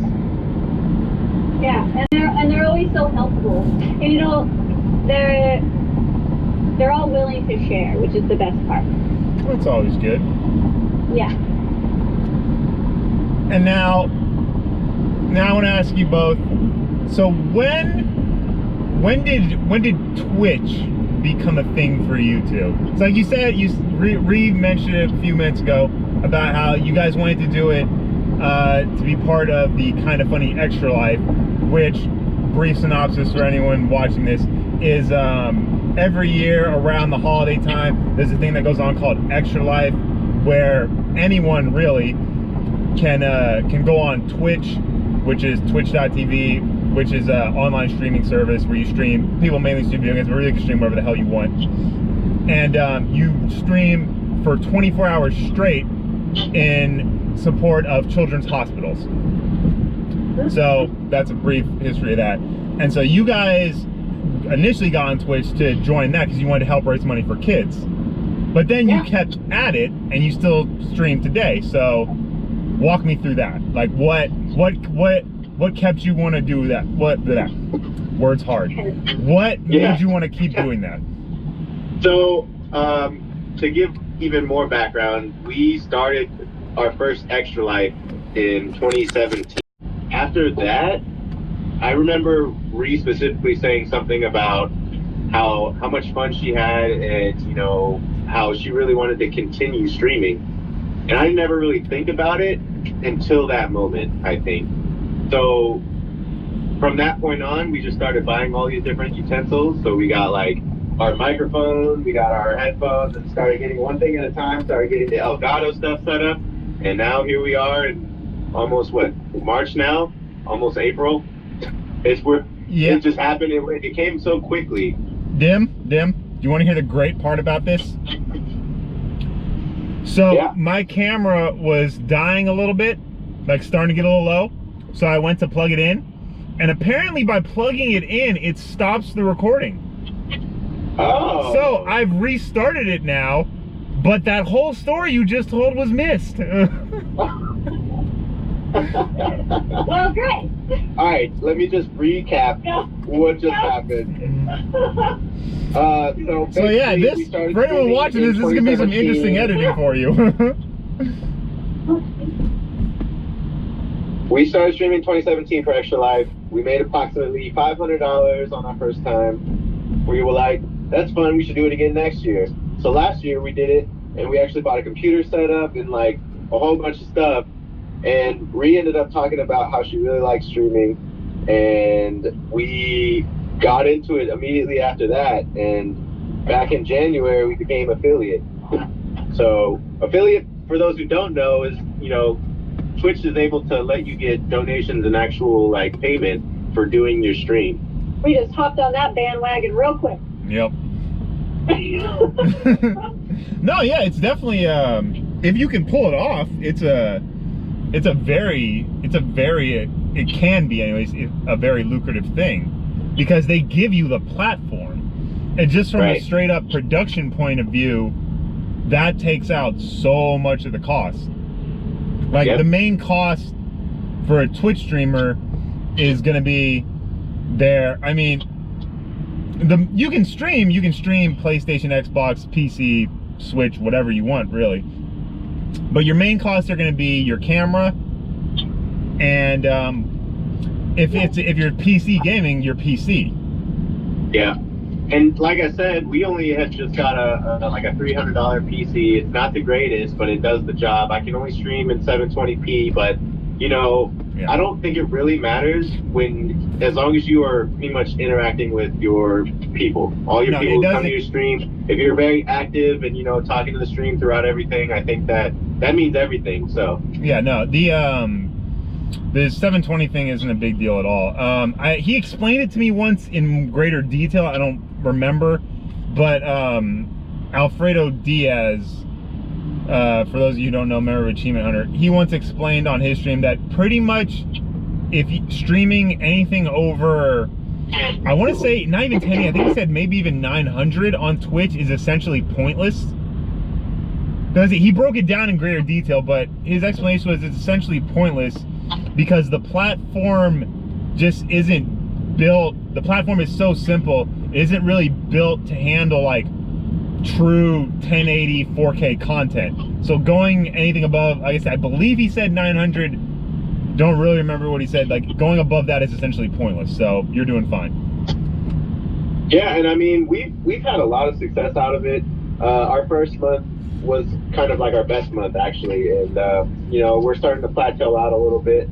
Yeah, and they're always so helpful. And they're all willing to share, which is the best part. That's always good. Yeah. And now I want to ask you both. So when did Twitch become a thing for you two? So, like you said, Rhi mentioned it a few minutes ago about how you guys wanted to do it to be part of the Kind of Funny Extra Life, which, brief synopsis for anyone watching this, is every year around the holiday time, there's a thing that goes on called Extra Life, where anyone really can go on Twitch, which is twitch.tv, which is an online streaming service where you stream. People mainly stream video games, but really you can stream whatever the hell you want. And you stream for 24 hours straight in support of children's hospitals. So that's a brief history of that. And so you guys initially got on Twitch to join that because you wanted to help raise money for kids. But then you kept at it and you still stream today. So walk me through that. Like what kept you want to do that? Word's hard. What made you want to keep doing that? So, to give even more background, we started our first Extra Life in 2017. After that, I remember Ree specifically saying something about how much fun she had and, you know, how she really wanted to continue streaming. And I never really think about it until that moment, I think. So from that point on, we just started buying all these different utensils. So we got like our microphone, we got our headphones, and started getting one thing at a time, started getting the Elgato stuff set up. And now here we are in almost March now, almost April. It just happened. It came so quickly. Dim, do you want to hear the great part about this? So my camera was dying a little bit, like starting to get a little low. So I went to plug it in, and apparently by plugging it in, it stops the recording. Oh. So I've restarted it now, but that whole story you just told was missed. Well, great. All right, let me just recap what just happened. So yeah, this for anyone watching this is gonna be some interesting editing for you. We started streaming 2017 for Extra Life. We made approximately $500 on our first time. We were like, that's fun, we should do it again next year. So last year we did it, and we actually bought a computer setup and like a whole bunch of stuff. And Rhea ended up talking about how she really likes streaming, and we got into it immediately after that. And back in January, we became affiliate. So affiliate, for those who don't know, is, you know, Twitch is able to let you get donations and actual like payment for doing your stream. We just hopped on that bandwagon real quick. Yep. No, yeah, it's definitely if you can pull it off, it can be anyways a very lucrative thing, because they give you the platform, and just from a straight up production point of view, that takes out so much of the cost. Like the main cost for a Twitch streamer is going to be I mean, you can stream PlayStation, Xbox, PC, Switch, whatever you want, really. But your main costs are going to be your camera, and if you're PC gaming, your PC. Yeah, and like I said, we only had just got a $300 PC. It's not the greatest, but it does the job. I can only stream in 720p, but you know, I don't think it really matters as long as you are pretty much interacting with your people. All your people who come to your stream, if you're very active and, you know, talking to the stream throughout everything, I think that means everything. So yeah, no, the 720 thing isn't a big deal at all. He explained it to me once in greater detail. I don't remember, but Alfredo Diaz, for those of you who don't know, member of Achievement Hunter, he once explained on his stream that pretty much if streaming anything over, I want to say not even 10, I think he said maybe even 900 on Twitch is essentially pointless. Because he broke it down in greater detail, but his explanation was it's essentially pointless because the platform just isn't built. The platform is so simple, it isn't really built to handle like true 1080 4K content. So going anything above, like I said, I believe he said 900, don't really remember what he said, like going above that is essentially pointless. So you're doing fine. Yeah, and I mean, we've had a lot of success out of it. Our first month was kind of like our best month, actually, and you know, we're starting to plateau out a little bit,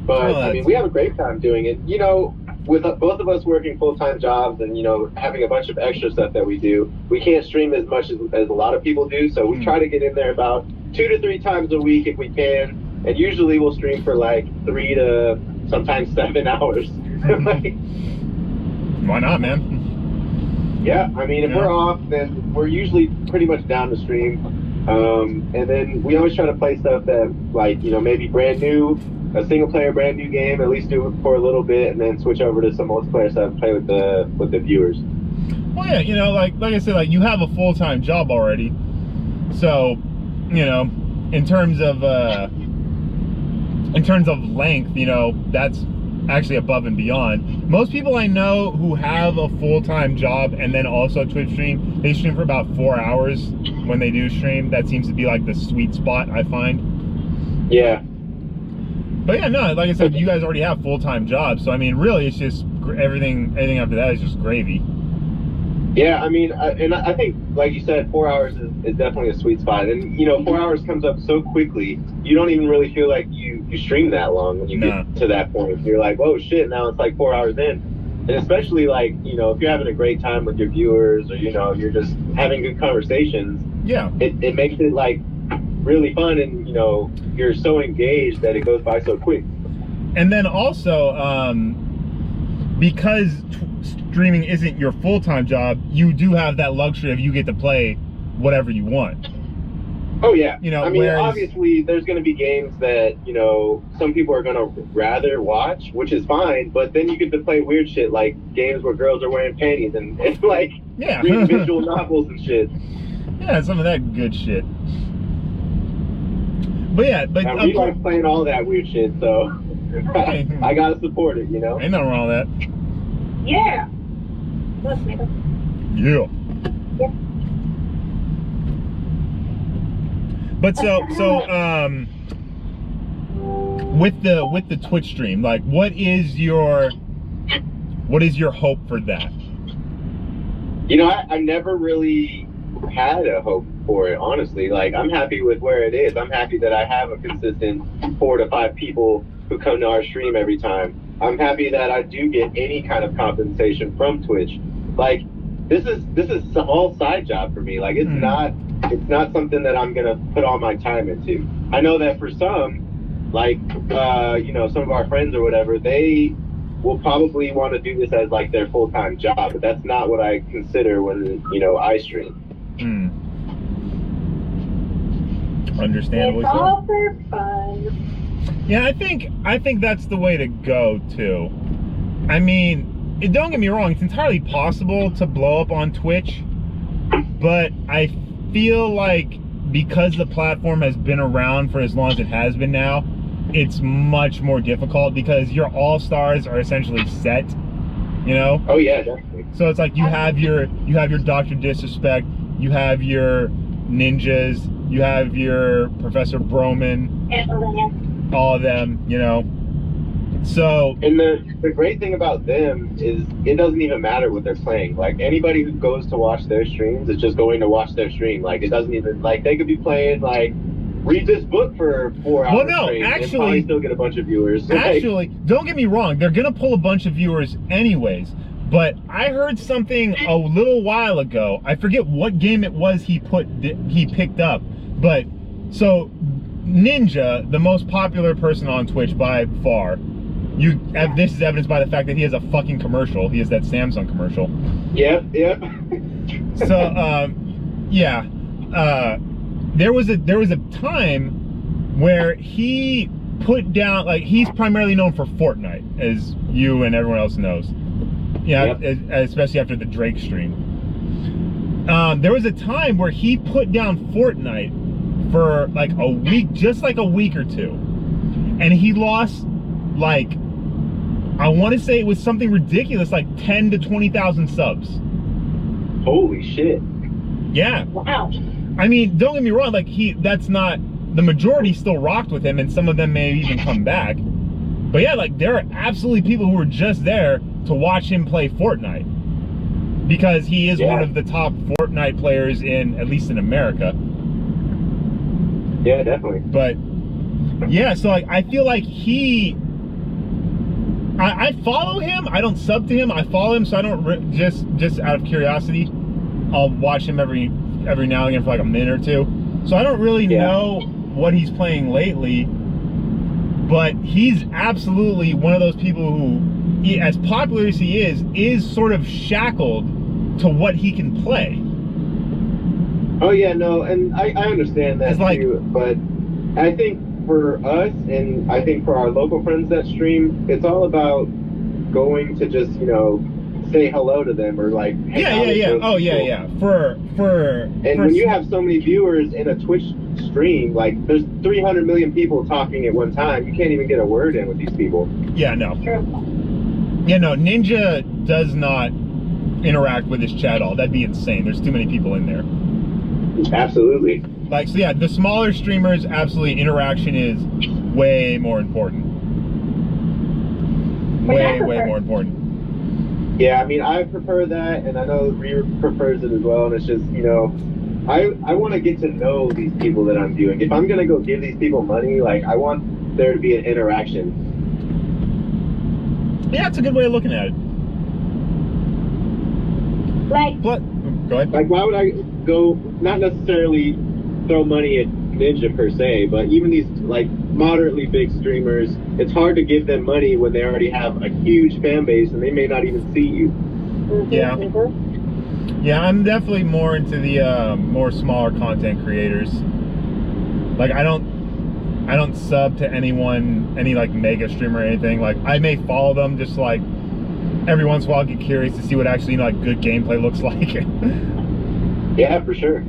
but I mean, we have a great time doing it. You know, with both of us working full-time jobs and, you know, having a bunch of extra stuff that we do, we can't stream as much as a lot of people do, so we try to get in there about 2 to 3 times a week if we can, and usually we'll stream for like 3 to sometimes 7 hours. Like, why not, man? yeah, I mean, if we're off, then we're usually pretty much down to stream. And then we always try to play stuff that, like, you know, maybe brand new, a single player brand new game, at least do it for a little bit, and then switch over to some multiplayer stuff and play with the viewers. Well, yeah, you know, like I said, like, you have a full-time job already, so, you know, in terms of length, you know, that's actually above and beyond. Most people I know who have a full-time job and then also Twitch stream, they stream for about 4 hours when they do stream. That seems to be like the sweet spot, I find. Yeah. But yeah, no, like I said, you guys already have full-time jobs, so I mean, really, it's just everything after that is just gravy. Yeah, I mean, and I think, like you said, 4 hours is definitely a sweet spot. And, you know, 4 hours comes up so quickly, you don't even really feel like you stream that long when you get to that point. You're like, oh, shit, now it's like 4 hours in. And especially, like, you know, if you're having a great time with your viewers or, you know, you're just having good conversations, yeah, it makes it, like, really fun. And, you know, you're so engaged that it goes by so quick. And then also, because streaming isn't your full-time job, you do have that luxury of you get to play whatever you want. Oh yeah, you know, I mean, obviously there's going to be games that, you know, some people are going to rather watch, which is fine, but then you get to play weird shit like games where girls are wearing panties and like reading visual novels and shit. Yeah, some of that good shit. But yeah, but now, we like playing all that weird shit, so I gotta support it, you know? Ain't nothing wrong with that. Yeah. Let's make it. Yeah. Yeah. But so with the Twitch stream, like, what is your hope for that? You know, I never really had a hope for it, honestly. Like, I'm happy with where it is. I'm happy that I have a consistent 4 to 5 people who come to our stream every time. I'm happy that I do get any kind of compensation from Twitch. Like, this is all side job for me. Like, it's not something that I'm gonna put all my time into. I know that for some, like, you know, some of our friends or whatever, they will probably want to do this as like their full-time job, but that's not what I consider when, you know, I stream. Understandably it's so. all for fun. Yeah, I think that's the way to go too. I mean, don't get me wrong, it's entirely possible to blow up on Twitch, but I feel like because the platform has been around for as long as it has been now, it's much more difficult because your all-stars are essentially set, you know? Oh yeah, definitely. So it's like you have your Dr. Disrespect, you have your ninjas, you have your Professor Broman, all of them, you know. So, and the great thing about them is it doesn't even matter what they're playing. Like, anybody who goes to watch their streams is just going to watch their stream. Like, it doesn't even, like, they could be playing, like, read this book for 4 hours. Well, no, straight actually, and probably still get a bunch of viewers. Actually, don't get me wrong, they're gonna pull a bunch of viewers anyways. But I heard something a little while ago. I forget what game it was he picked up. But so Ninja, the most popular person on Twitch by far, this is evidenced by the fact that he has a fucking commercial. He has that Samsung commercial. Yep. So yeah, there was a time where he put down, like, he's primarily known for Fortnite, as you and everyone else knows. Yeah, yep. Especially after the Drake stream. There was a time where he put down Fortnite for like a week, just like a week or two, and he lost, like, I want to say it was something ridiculous, like 10 to 20,000 subs. Holy shit. Yeah. Wow. I mean, don't get me wrong, like, that's not, the majority still rocked with him, and some of them may even come back. But yeah, like, there are absolutely people who are just there to watch him play Fortnite, because he is one of the top Fortnite players at least in America. Yeah, definitely. But yeah, so like, I feel like I follow him. I don't sub to him. I follow him, so I don't just out of curiosity, I'll watch him every now and again for like a minute or two. So I don't really Yeah. know what he's playing lately, but he's absolutely one of those people who, as popular as he is sort of shackled to what he can play. Oh yeah, no, and I understand that It's like- too, but I think for us and I think for our local friends that stream, it's all about going to just, you know, say hello to them or like hang out with Yeah. those Oh yeah, people. yeah. For And when you have so many viewers in a Twitch stream, like there's 300 million people talking at one time, you can't even get a word in with these people. yeah, no. True. Yeah, no, Ninja does not interact with his chat at all. That'd be insane. There's too many people in there. Absolutely. Like, so yeah, the smaller streamers, absolutely, interaction is way more important. Which I Way prefer. more important. Yeah, I mean, I prefer that, and I know Rhea prefers it as well. And it's just, you know, I want to get to know these people that I'm viewing. If I'm gonna go give these people money, like I want there to be an interaction. Yeah, it's a good way of looking at it. Like, But, go ahead. Like, why would I go? Not necessarily throw money at Ninja per se, but even these like moderately big streamers, it's hard to give them money when they already have a huge fan base and they may not even see you. Yeah. Yeah, I'm definitely more into the more smaller content creators. Like I don't sub to anyone, any like mega streamer or anything. Like I may follow them just like every once in a while, get curious to see what actually, you know, like good gameplay looks like. Yeah, for sure.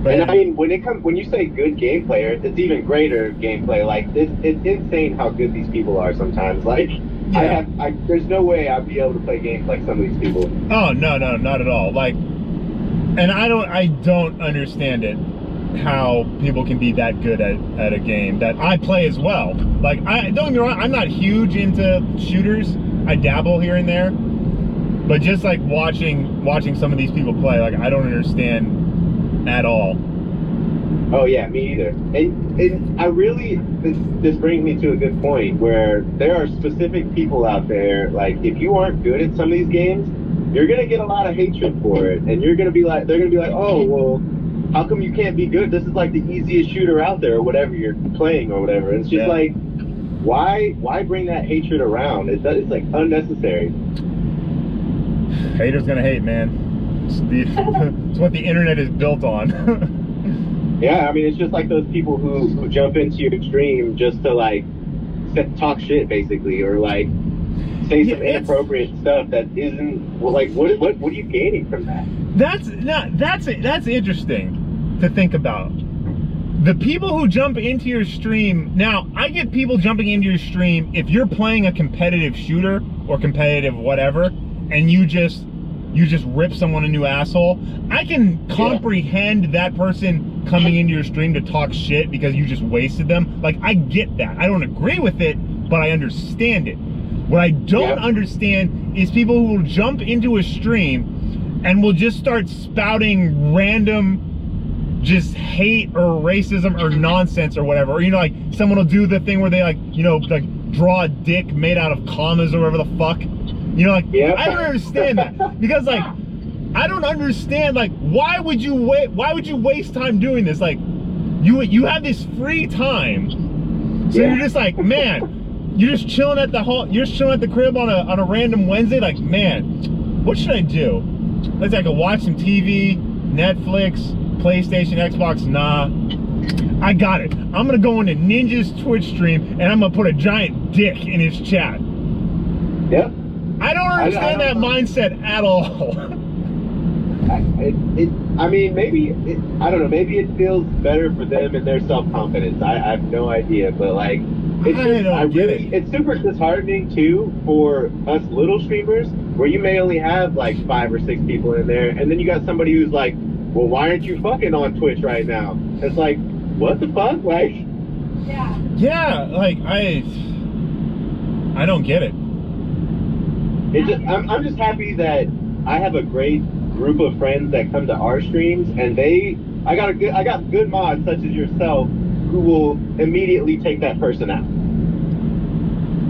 But And I mean, when you say good gameplay, it's even greater gameplay. Like it's insane how good these people are sometimes. Like Yeah. there's no way I'd be able to play games like some of these people. oh no, not at all. Like, and I don't understand it, how people can be that good at a game that I play as well. Like, don't get me wrong, I'm not huge into shooters. I dabble here and there, but just like watching some of these people play, like I don't understand at all. Oh yeah, me either. And I really, this brings me to a good point where there are specific people out there, like if you aren't good at some of these games, you're gonna get a lot of hatred for it, and they're gonna be like, oh well, how come you can't be good? This is like the easiest shooter out there, or whatever you're playing, or whatever. And it's just Yeah. like, why bring that hatred around? It's like unnecessary. Haters gonna hate, man. It's what the internet is built on. Yeah, I mean, it's just like those people who jump into your stream just to like talk shit, basically, or like say some inappropriate stuff that isn't, well, like what are you gaining from that? That's interesting to think about. The people who jump into your stream, now I get people jumping into your stream if you're playing a competitive shooter or competitive whatever, and you just rip someone a new asshole. I can comprehend that person coming into your stream to talk shit because you just wasted them. Like, I get that. I don't agree with it, but I understand it. What I don't understand is people who will jump into a stream and will just start spouting random just hate or racism or nonsense or whatever. Or, you know, like someone will do the thing where they like, you know, like draw a dick made out of commas or whatever the fuck. You know, like, I don't understand that. Because like, I don't understand, like, why would you waste time doing this? Like, you have this free time. So you're just like, man, you're just chilling at the crib on a random Wednesday, like, man, what should I do? Let's say I could watch some TV, Netflix, PlayStation, Xbox. Nah, I got it. I'm gonna go into Ninja's Twitch stream and I'm gonna put a giant dick in his chat. Yep. I don't understand that mindset at all. I mean, maybe I don't know. Maybe it feels better for them and their self-confidence. I have no idea, but like, it's super disheartening too for us little streamers, where you may only have like 5 or 6 people in there, and then you got somebody who's like, well, why aren't you fucking on Twitch right now? It's like, what the fuck, like? Yeah, like I don't get it. I'm just happy that I have a great group of friends that come to our streams, and I got good mods such as yourself who will immediately take that person out.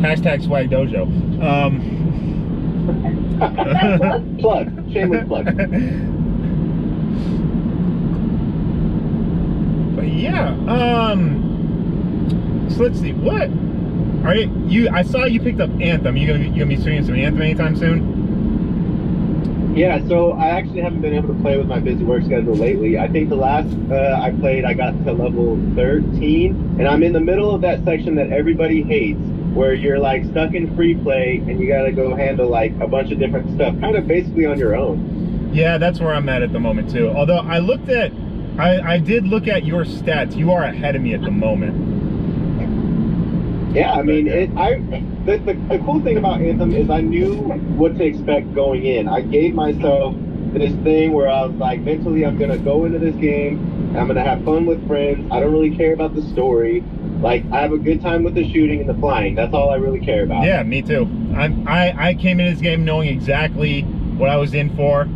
Hashtag Swag Dojo. Shameless plug. Yeah. So let's see. What are you? I saw you picked up Anthem. You gonna be streaming some Anthem anytime soon? Yeah, so I actually haven't been able to play with my busy work schedule lately. I think the last I played, I got to level 13, and I'm in the middle of that section that everybody hates, where you're like stuck in free play and you gotta go handle like a bunch of different stuff, kind of basically on your own. Yeah, that's where I'm at the moment too. Although I did look at your stats. You are ahead of me at the moment. Yeah, I mean, the cool thing about Anthem is I knew what to expect going in. I gave myself this thing where I was like, mentally, I'm gonna go into this game, and I'm gonna have fun with friends. I don't really care about the story. Like, I have a good time with the shooting and the flying. That's all I really care about. Yeah, me too. I came into this game knowing exactly what I was in for.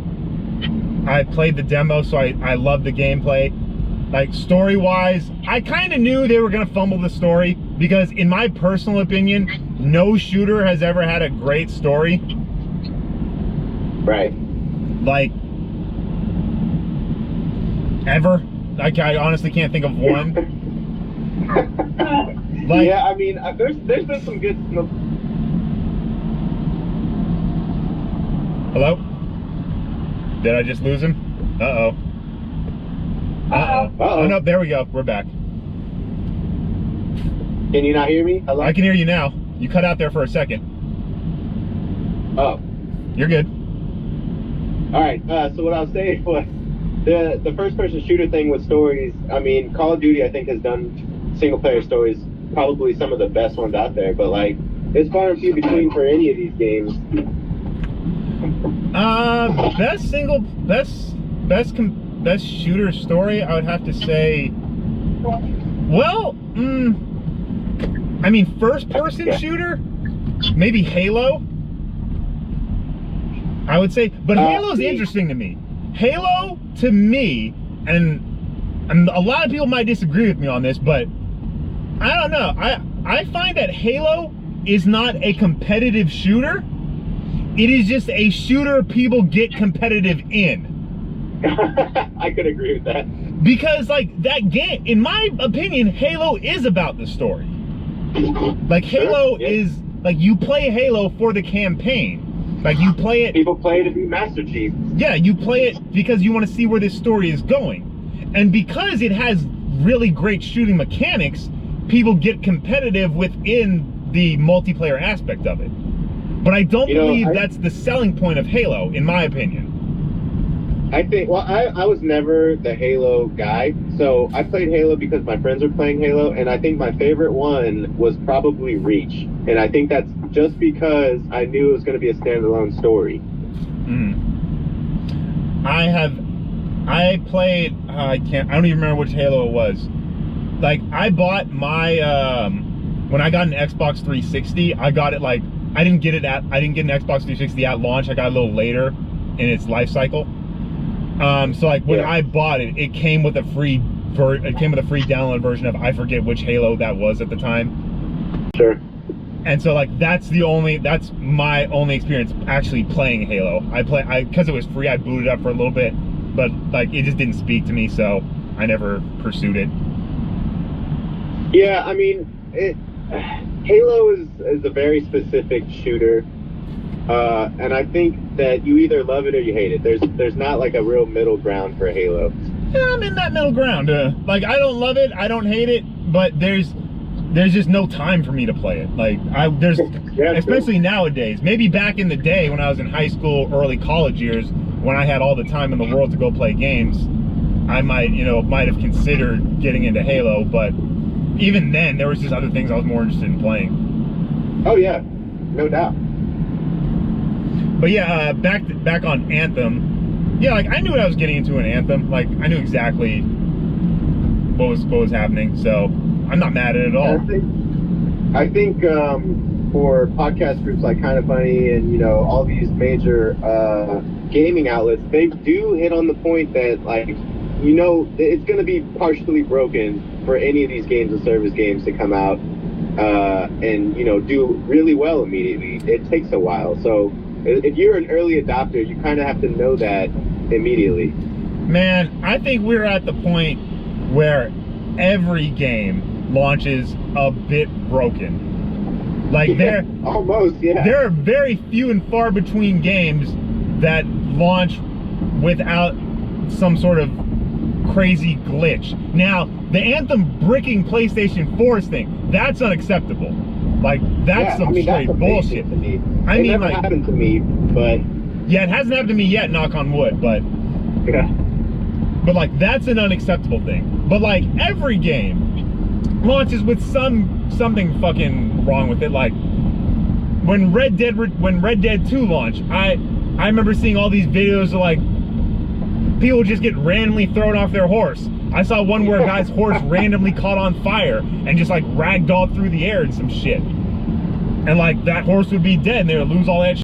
I played the demo, so I love the gameplay. Like, story-wise, I kind of knew they were going to fumble the story because, in my personal opinion, no shooter has ever had a great story. Right. Like, ever. Like, I honestly can't think of one. Like, yeah, I mean, there's been some good... Hello? Did I just lose him? Uh-oh. Uh-oh. Oh, no, there we go. We're back. Can you not hear me? Hello? I can hear you now. You cut out there for a second. Oh. You're good. All right, so what I was saying was the first-person shooter thing with stories, I mean, Call of Duty, I think, has done single-player stories, probably some of the best ones out there, but, like, it's far and few between for any of these games. Best shooter story, I would have to say, well, I mean, first-person shooter, maybe Halo, I would say, but Halo's interesting to me. Halo, to me, and a lot of people might disagree with me on this, but I don't know, I find that Halo is not a competitive shooter. It is just a shooter people get competitive in. I could agree with that. Because, like, that game, in my opinion, Halo is about the story. Like, Halo is, like, you play Halo for the campaign. Like, you play it... People play to be Master Chief. Yeah, you play it because you want to see where this story is going. And because it has really great shooting mechanics, people get competitive within the multiplayer aspect of it. But I don't believe that's the selling point of Halo, in my opinion. I think, well, I was never the Halo guy, so I played Halo because my friends were playing Halo, and I think my favorite one was probably Reach, and I think that's just because I knew it was going to be a standalone story. I played, I don't even remember which Halo it was. Like, I bought my, when I got an Xbox 360, I got it like, I didn't get an Xbox 360 at launch, I got a little later in its life cycle. So like when I bought it, it came with a free download version of, I forget which Halo that was at the time. Sure. And so like that's my only experience actually playing Halo. Because it was free, I booted up for a little bit, but like it just didn't speak to me, so I never pursued it. Yeah, I mean, Halo is a very specific shooter. And I think that you either love it or you hate it. There's not like a real middle ground for Halo. Yeah, I'm in that middle ground. Like, I don't love it, I don't hate it, but there's just no time for me to play it. Like, especially nowadays. Maybe back in the day when I was in high school, early college years, when I had all the time in the world to go play games, I might have considered getting into Halo, but even then, there was just other things I was more interested in playing. Oh yeah, no doubt. But yeah, back on Anthem. Yeah, like I knew what I was getting into in Anthem. Like I knew exactly what was happening. So I'm not mad at it at all. I think for podcast groups like Kinda Funny and all these major gaming outlets, they do hit on the point that like it's going to be partially broken for any of these games and service games to come out and do really well immediately. It takes a while, so. If you're an early adopter, you kind of have to know that immediately. Man, I think we're at the point where every game launches a bit broken. Like there are very few and far between games that launch without some sort of crazy glitch. Now, the Anthem bricking PlayStation 4's thing, that's unacceptable. Like, that's some straight bullshit. To me. I mean, never happened to me, but yeah, it hasn't happened to me yet, knock on wood, but yeah. But like, that's an unacceptable thing. But like, every game launches with something fucking wrong with it. Like when Red Dead 2 launched, I remember seeing all these videos of like people just get randomly thrown off their horse. I saw one where a guy's horse randomly caught on fire and just like ragdolled through the air and some shit. And like that horse would be dead and they would lose all that shit.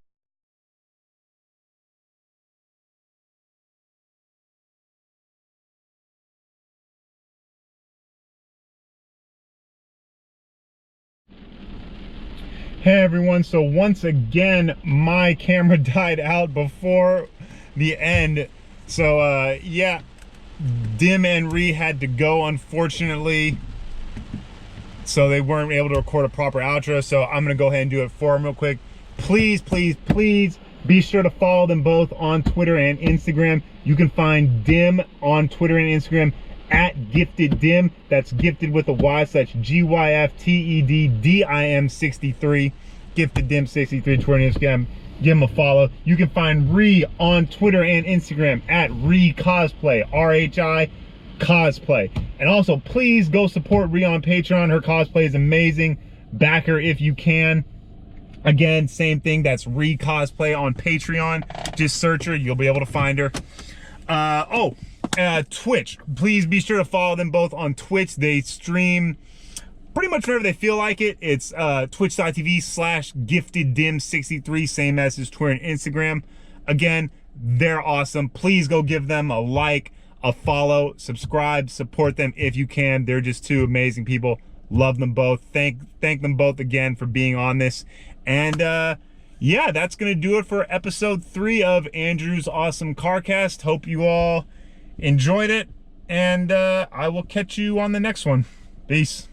Hey everyone, so once again my camera died out before the end. So yeah, Dim and Rhi had to go, unfortunately, so they weren't able to record a proper outro, so I'm gonna go ahead and do it for them real quick. Please be sure to follow them both on Twitter and Instagram. You can find Dim on Twitter and Instagram at GiftedDim. That's gifted with a Y, so that's GYFTEDDIM63. GiftedDim63, Twitter and Instagram. Give them a follow. You can find Rhi on Twitter and Instagram at Rhi Cosplay, RHI Cosplay. And also, please go support Rhi on Patreon. Her cosplay is amazing. Back her if you can. Again, same thing. That's Rhi Cosplay on Patreon. Just search her. You'll be able to find her. Twitch. Please be sure to follow them both on Twitch. They stream pretty much whenever they feel like it. It's twitch.tv/gifteddim63, same as his Twitter and Instagram. Again, they're awesome. Please go give them a like, a follow, subscribe, support them if you can. They're just two amazing people. Love them both. Thank them both again for being on this. And yeah, that's gonna do it for episode 3 of Andrew's Awesome Carcast. Hope you all enjoyed it, and I will catch you on the next one. Peace.